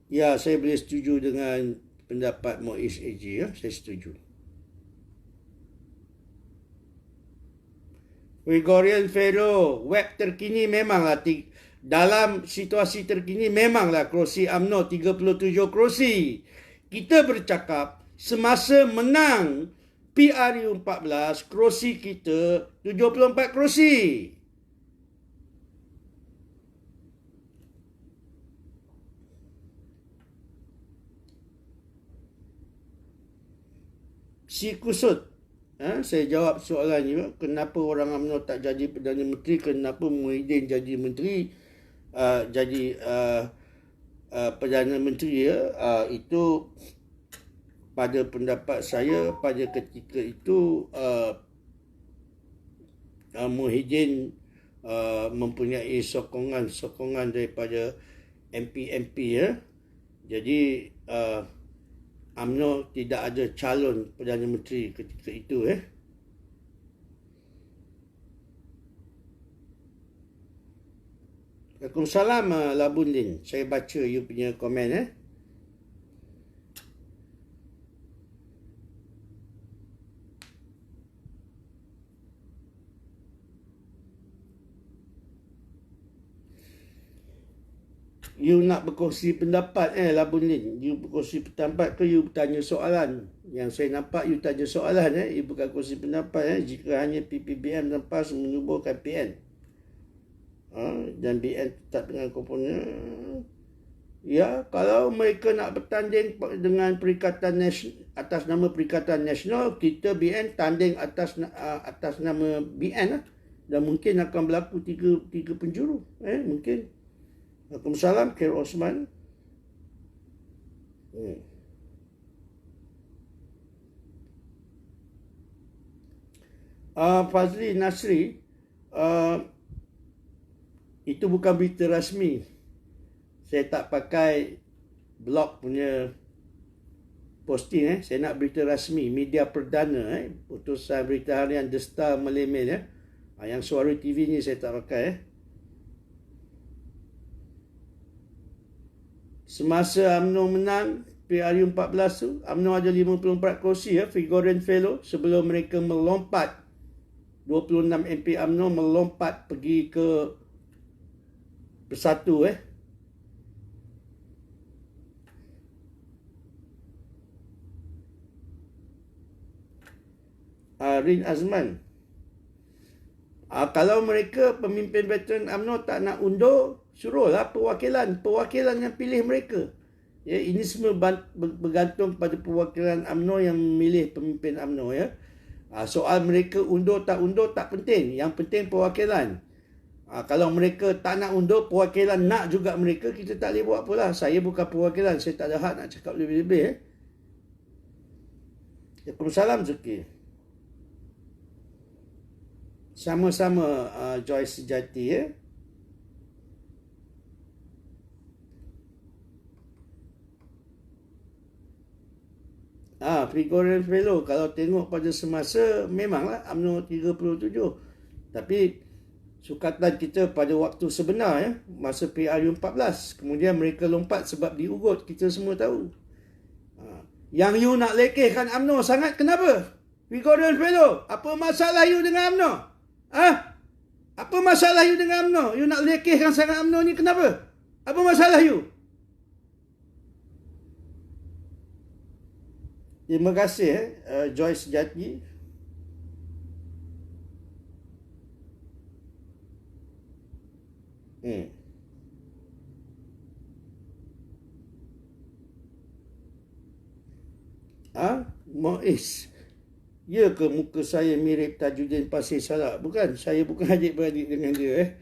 Ya, saya boleh setuju dengan pendapat Muiz AG saya setuju. Gregorian Ferro, web terkini memanglah dalam situasi terkini memanglah kerusi UMNO 37 kerusi. Kita bercakap semasa menang PRU 14, kerusi kita 74 kerusi. Si Kusut, saya jawab soalan ni, kenapa orang UMNO tak jadi Perdana Menteri, kenapa Muhyiddin jadi menteri, Perdana Menteri itu pada pendapat saya pada ketika itu Muhyiddin mempunyai sokongan daripada MP jadi UMNO tidak ada calon Perdana Menteri ketika itu Waalaikumsalam Labun Lin. Saya baca you punya komen You nak berkongsi pendapat Labun Lin. You berkongsi pendapat ke you bertanya soalan? Yang saya nampak you tanya soalan You bukan kongsi pendapat Jika hanya PPBM dan PAS menubuhkan PN dan BN tetap dengan komponen. Ya, kalau mereka nak bertanding dengan Perikatan Nasional atas nama Perikatan Nasional, kita BN tanding atas nama BN dan mungkin akan berlaku tiga penjuru. Mungkin. Waalaikumsalam, Khair Osman. Fazli Nasri, itu bukan berita rasmi. Saya tak pakai blog punya posting Saya nak berita rasmi, media perdana putusan berita harian The Star Malay Mail Yang Suara TV ni saya tak pakai Semasa UMNO menang PRU 14 tu, UMNO ada 54 kursi Figurant Fellow sebelum mereka melompat 26 MP UMNO melompat pergi ke Bersatu Rin Azman, kalau mereka pemimpin veteran UMNO tak nak undur, suruhlah perwakilan yang pilih mereka. Ini semua bergantung pada perwakilan UMNO yang memilih pemimpin UMNO Soal mereka undur tak penting. Yang penting perwakilan. Kalau mereka tak nak undur, perwakilan nak juga mereka, kita tak boleh buat apalah. Saya bukan perwakilan, saya tak ada hak nak cakap lebih-lebih Waalaikumsalam Zuki. Sama-sama Joyce Sejati Figurant Fellow, kalau tengok pada semasa memanglah UMNO 37. Tapi sukatan kita pada waktu sebenar masa PRU 14. Kemudian mereka lompat sebab diugut, kita semua tahu. Yang you nak lekehkan UMNO sangat, kenapa? Figurant Fellow, apa masalah you dengan UMNO? Apa masalah you dengan UMNO? You nak lekehkan sangat UMNO ni, kenapa? Apa masalah you? Terima kasih Joyce Sejati. Muiz, ya ke muka saya mirip Tajuddin Pasir Salak? Bukan, saya bukan adik-beradik dengan dia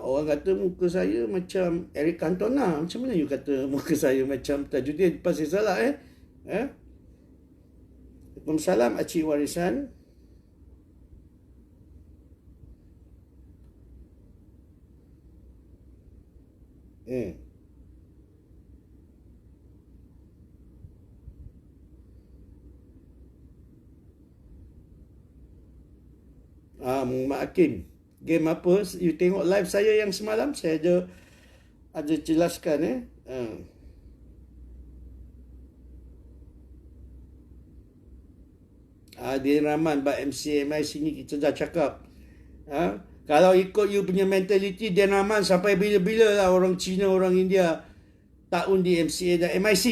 Orang kata muka saya macam Eric Cantona. Macam mana you kata muka saya macam Tajuddin Pasir Salak Waalaikumsalam Acik Warisan. Muhammad Hakim, game apa? You tengok live saya yang semalam, saya ada jelaskan Din Rahman bab MCMIC ni kita dah cakap. Kalau ikut you punya mentality, Din Rahman sampai bila-bila lah orang Cina, orang India tak undi MCA dan MIC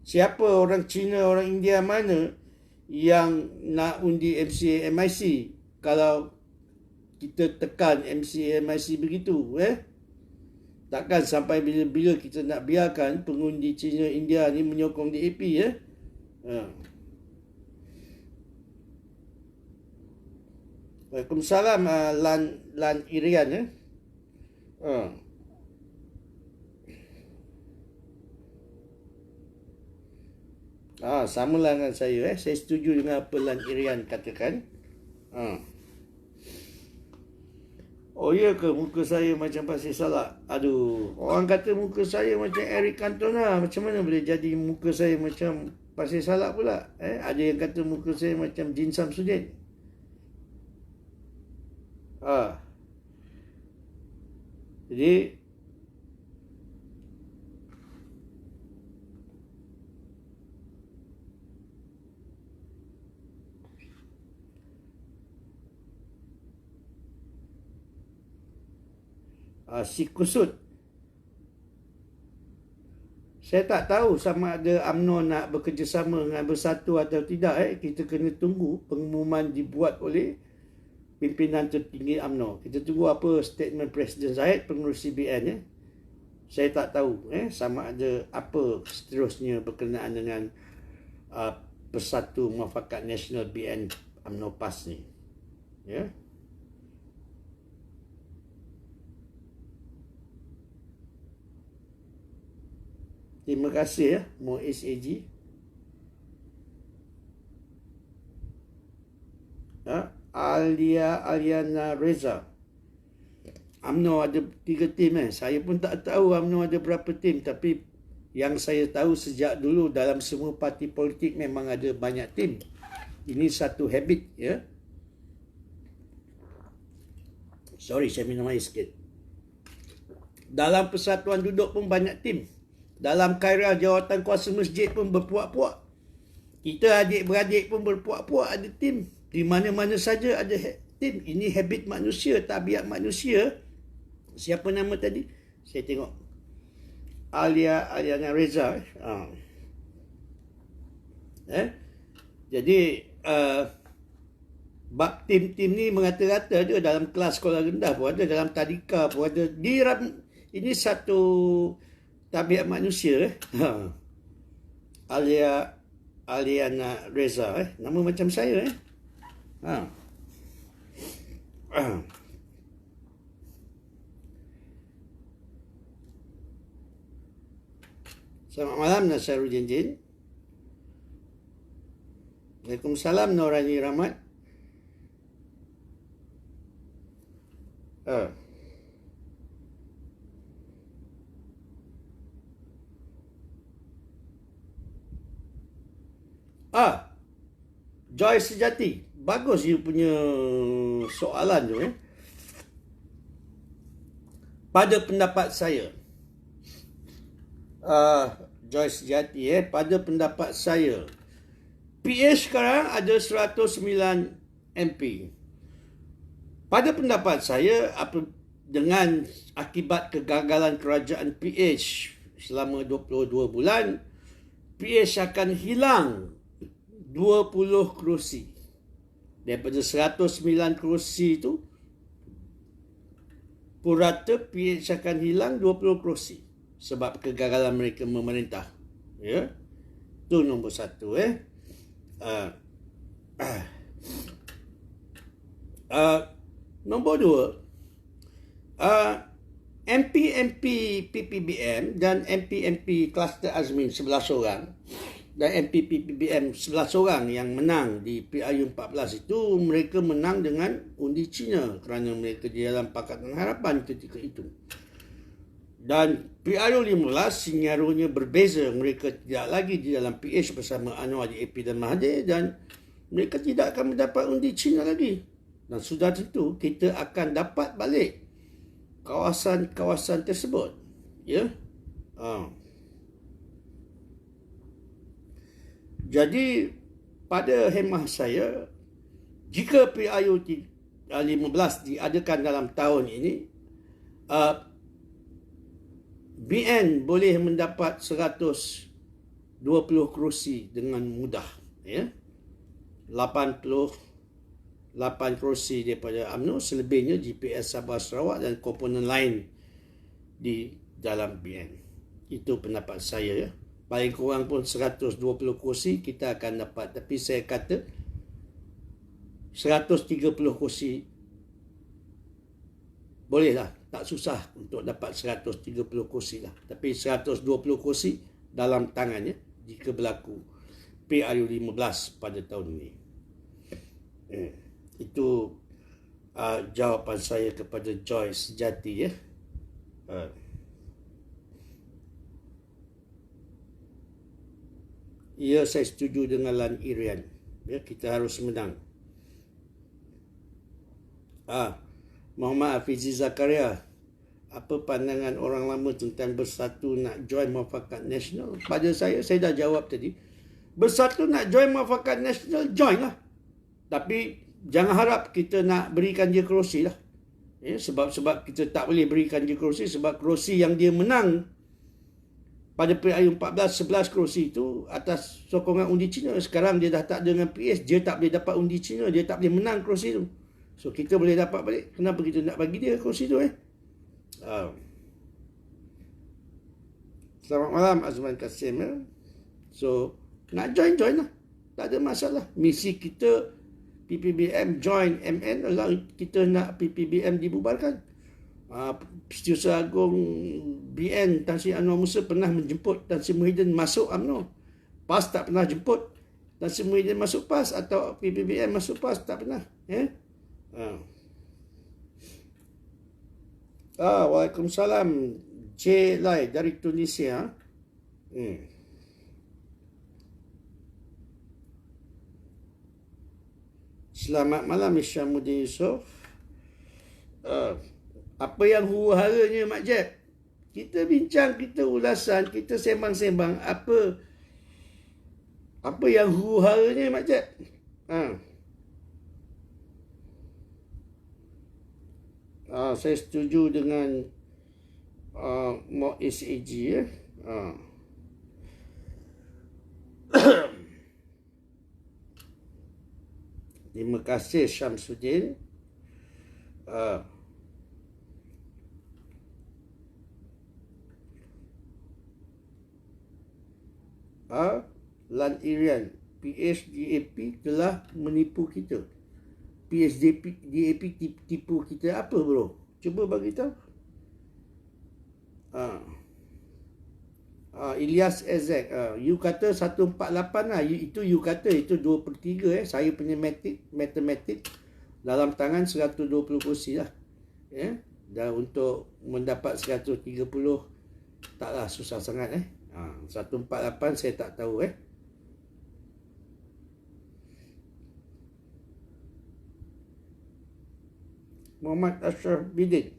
Siapa orang Cina, orang India mana yang nak undi MCA MIC kalau kita tekan MCA MIC begitu takkan sampai bila-bila kita nak biarkan pengundi Cina India ni menyokong DAP Waalaikumsalam Lan Irian samalah dengan saya Saya setuju dengan apa Lan Irian katakan. Oh ya ke muka saya macam Pasir Salak? Aduh, orang kata muka saya macam Eric Cantona. Macam mana boleh jadi muka saya macam Pasir Salak pula? Ada yang kata muka saya macam Jin Samsudin. Jadi si kusut, saya tak tahu sama ada UMNO nak bekerjasama dengan Bersatu atau tidak. Kita kena tunggu pengumuman dibuat oleh pimpinan tertinggi UMNO. Kita tunggu apa statement Presiden Zahid, pengurus CBN. Saya tak tahu sama ada apa seterusnya berkenaan dengan Bersatu Muafakat Nasional BN UMNO PAS ni. Ya. Terima kasih Muiz AG. Aliana Reza. UMNO ada 3 tim. Saya pun tak tahu UMNO ada berapa tim, tapi yang saya tahu sejak dulu dalam semua parti politik memang ada banyak tim. Ini satu habit, ya. Sorry, saya minum air sikit. Dalam Persatuan Duduk pun banyak tim. Dalam Khairah Jawatan Kuasa Masjid pun berpuak-puak. Kita adik-beradik pun berpuak-puak ada tim. Di mana-mana saja ada tim. Ini habit manusia, tabiat manusia. Siapa nama tadi? Saya tengok. Aliana Reza. Jadi bab tim-tim ni mengata-rata je. Dalam kelas sekolah rendah pun ada, dalam tadika pun ada. Ini satu tabiat manusia. Aliana Reza. Nama macam saya. Selamat malam Nasarul Jinjin. Waalaikumsalam Norani Rahmat. Joy Sejati. Bagus you punya soalan tu. Pada pendapat saya, Joy Sejati, pada pendapat saya, PH sekarang ada 109 MP. Pada pendapat saya, dengan akibat kegagalan kerajaan PH selama 22 bulan, PH akan hilang 20 kerusi. Daripada 109 kerusi itu, purata PH akan hilang 20 kerusi. Sebab kegagalan mereka memerintah. Ya. Itu nombor 1. Nombor 2. MP-MP PPBM dan MP-MP Kluster Azmin 11 orang. Dan MP PPBM 11 orang yang menang di PRU 14 itu, mereka menang dengan undi Cina kerana mereka di dalam Pakatan Harapan ketika itu. Dan PRU 15 sinyarunya berbeza. Mereka tidak lagi di dalam PH bersama Anwar JAP dan Mahathir, dan mereka tidak akan mendapat undi Cina lagi. Dan sudah tentu kita akan dapat balik kawasan-kawasan tersebut. Ya. Jadi pada hemah saya, jika PRU 15 diadakan dalam tahun ini, BN boleh mendapat 120 kerusi dengan mudah. Ya. 88 kerusi daripada UMNO, selebihnya GPS Sabah Sarawak dan komponen lain di dalam BN. Itu pendapat saya. Paling kurang pun 120 kerusi kita akan dapat. Tapi saya kata 130 kerusi bolehlah. Tak susah untuk dapat 130 kerusi lah. Tapi 120 kerusi dalam tangannya jika berlaku PRU 15 pada tahun ini. Itu jawapan saya kepada Joy Sejati. Ya. Ya, saya setuju dengan Lan Irian. Ya, kita harus menang. Muhammad Hafizi Zakaria. apa pandangan orang lama tentang Bersatu nak join Muafakat Nasional? Pada saya dah jawab tadi. Bersatu nak join Muafakat Nasional, join lah. Tapi jangan harap kita nak berikan dia kerusi lah. Sebab kita tak boleh berikan dia kerusi sebab kerusi yang dia menang pada PRU 14, 11 kerusi itu atas sokongan undi Cina. Sekarang dia dah tak dengan PS, dia tak boleh dapat undi Cina, dia tak boleh menang kerusi itu. So kita boleh dapat balik. Kenapa kita nak bagi dia kerusi itu? Selamat malam Azman Kasim. So nak join lah. Tak ada masalah. Misi kita PPBM join MN adalah kita nak PPBM dibubarkan. Setiausaha Agung BN Tan Sri Anwar Musa pernah menjemput Tan Sri Muhyiddin masuk UMNO. PAS tak pernah jemput Tan Sri Muhyiddin masuk PAS atau PPBM masuk PAS, tak pernah. Waalaikumsalam J. Lai dari Tunisia. Selamat malam Isyamuddin Yusof. Apa yang huru-haranya Mak Jeb? Kita bincang, kita ulasan, kita sembang-sembang. Apa yang huru-haranya Mak Jeb? Saya setuju dengan Mok SAG ya. Terima kasih Syamsuddin. Lan Irian, PSDAP telah menipu kita. PSDAP tipu kita apa bro? Cuba bagi tahu. Ilyas Ezek, you kata 148 lah. Itu you kata, itu 2/3 Saya punya matematik dalam tangan 120 kursi lah. Dan untuk mendapat 130 taklah susah sangat 148 saya tak tahu Muhammad Ashraf Bidin,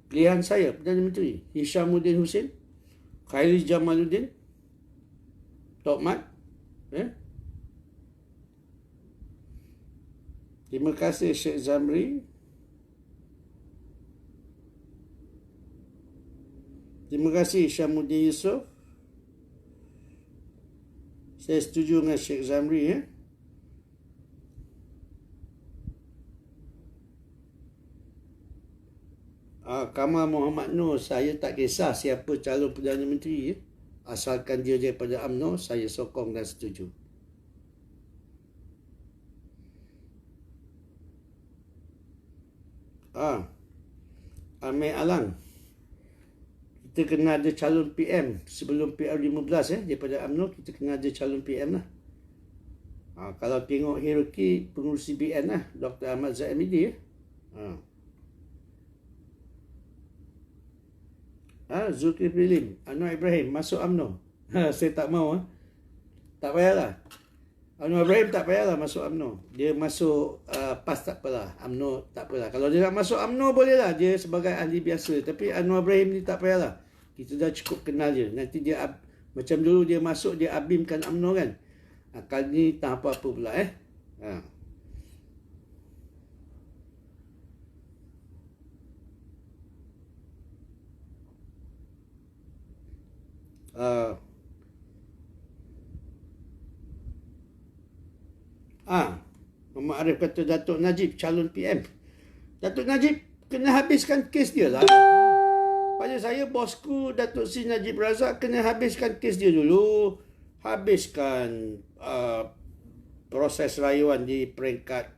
pilihan saya Perdana Menteri Hishamuddin Hussein, Khairi Jamaluddin, Tok Mat. Terima kasih Syekh Zamri. Terima kasih Hishamuddin Yusof. Saya setuju dengan Syekh Zamri Kamal Muhammad Nur, saya tak kisah siapa calon Perdana Menteri asalkan dia daripada UMNO, saya sokong dan setuju. Amir Alang, kita kena ada calon PM sebelum PR15 daripada UMNO, kita kena ada calon PM lah. Kalau tengok hierarki pengurusi BN lah, Dr. Ahmad Zaimidi Zulkifli Lim, Anwar Ibrahim masuk UMNO. Saya tak mau. Tak payahlah. Anwar Ibrahim tak payahlah masuk UMNO. Dia masuk PAS tak apalah. UMNO tak apalah. Kalau dia nak masuk UMNO bolehlah. Dia sebagai ahli biasa. Tapi Anwar Ibrahim ni tak payahlah. Kita dah cukup kenal dia. Nanti dia macam dulu dia masuk, dia abimkan UMNO kan. Kali ni tak apa-apa pula Muhammad Arif kata Datuk Najib calon PM. Datuk Najib kena habiskan kes dia lah. Pada saya bosku Datuk Sri Najib Razak kena habiskan kes dia dulu. Habiskan proses rayuan di peringkat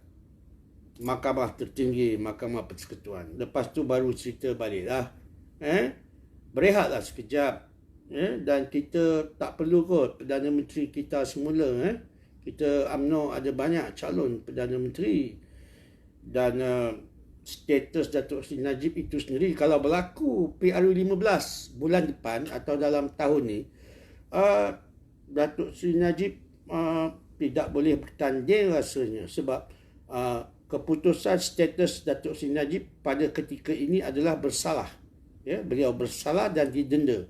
Mahkamah Tertinggi, Mahkamah Persekutuan. Lepas tu baru cerita balik lah. Berehatlah sekejap. Dan kita tak perlu kot Perdana Menteri kita semula. Kita UMNO ada banyak calon Perdana Menteri. Dan status Datuk Seri Najib itu sendiri, kalau berlaku PRU 15 bulan depan atau dalam tahun ni, Datuk Seri Najib tidak boleh bertanding rasanya. Sebab keputusan status Datuk Seri Najib pada ketika ini adalah bersalah. Ya, beliau bersalah dan didenda.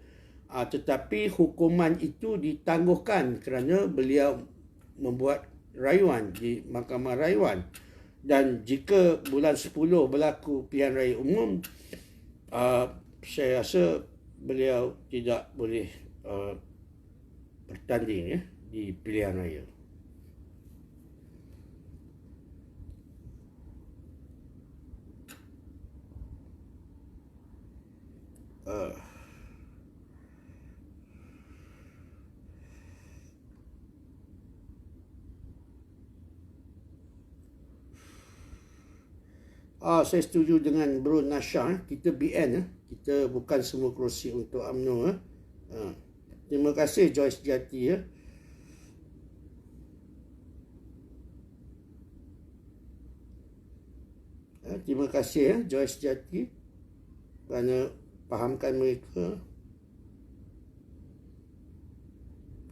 Tetapi hukuman itu ditangguhkan kerana beliau membuat rayuan di Mahkamah Rayuan. Dan jika bulan 10 berlaku pilihan raya umum, saya rasa beliau tidak boleh bertanding ya, di pilihan raya. Saya setuju dengan Bro Nasha. Kita BN. Kita bukan semua kerusi untuk UMNO. Terima kasih Joyce Jati. Terima kasih Joyce Jati kerana fahamkan mereka.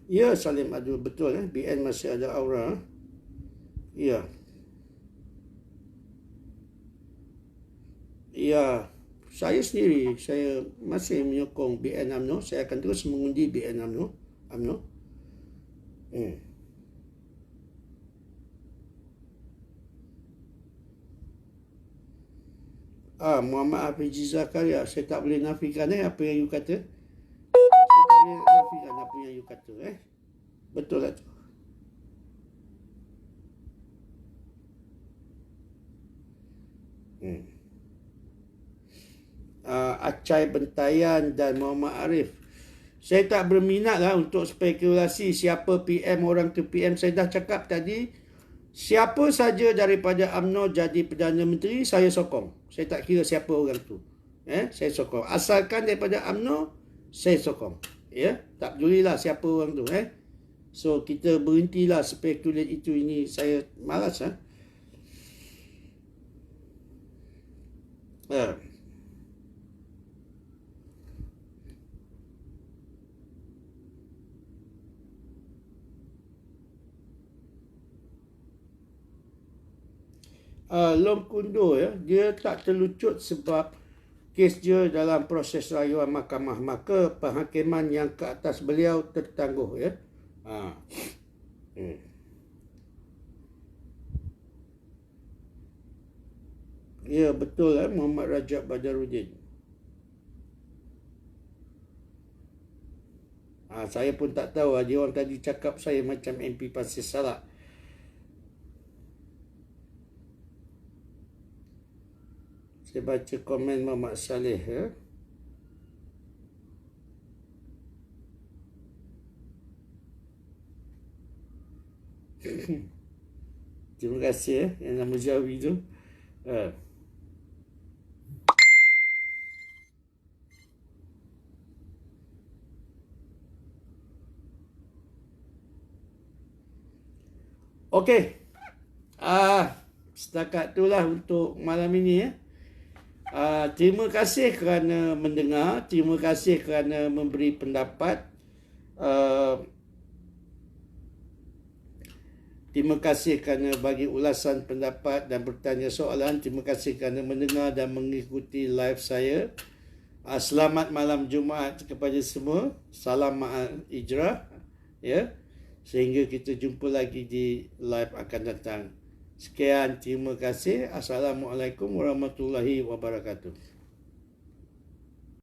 Ya, Salim Abdul, betul BN masih ada aura. Ya. Ya, saya sendiri, saya masih menyokong BN UMNO. Saya akan terus mengundi BN UMNO. Muhammad Hafiz Zakaria, saya tak boleh nafikan apa yang you kata. Saya tak boleh nafikan apa yang you kata. Betul lah tu. Acai Bentayan dan Muhammad Arif. Saya tak berminat lah untuk spekulasi siapa PM, orang tu PM. Saya dah cakap tadi, siapa saja daripada UMNO jadi Perdana Menteri, saya sokong. Saya tak kira siapa orang tu. Saya sokong. Asalkan daripada UMNO, saya sokong. Tak pedulilah siapa orang tu. So, kita berhentilah spekulate itu ini. Saya malas. Long Kundo dia tak terlucut sebab kes dia dalam proses rayuan mahkamah, maka penghakiman yang ke atas beliau tertangguh Ya, betul Muhammad Rajab Badaruddin. Saya pun tak tahu. Dia orang tadi cakap saya macam MP Pasir Salak. Saya baca komen Muhammad Saleh. Terima kasih yang nama Jawi tu. Okey. Setakat itulah untuk malam ini terima kasih kerana mendengar, terima kasih kerana memberi pendapat. Terima kasih kerana bagi ulasan pendapat dan bertanya soalan. Terima kasih kerana mendengar dan mengikuti live saya. Selamat malam Jumaat kepada semua. Salam ma'al ijrah. Sehingga kita jumpa lagi di live akan datang. Sekian, terima kasih. Assalamualaikum warahmatullahi wabarakatuh.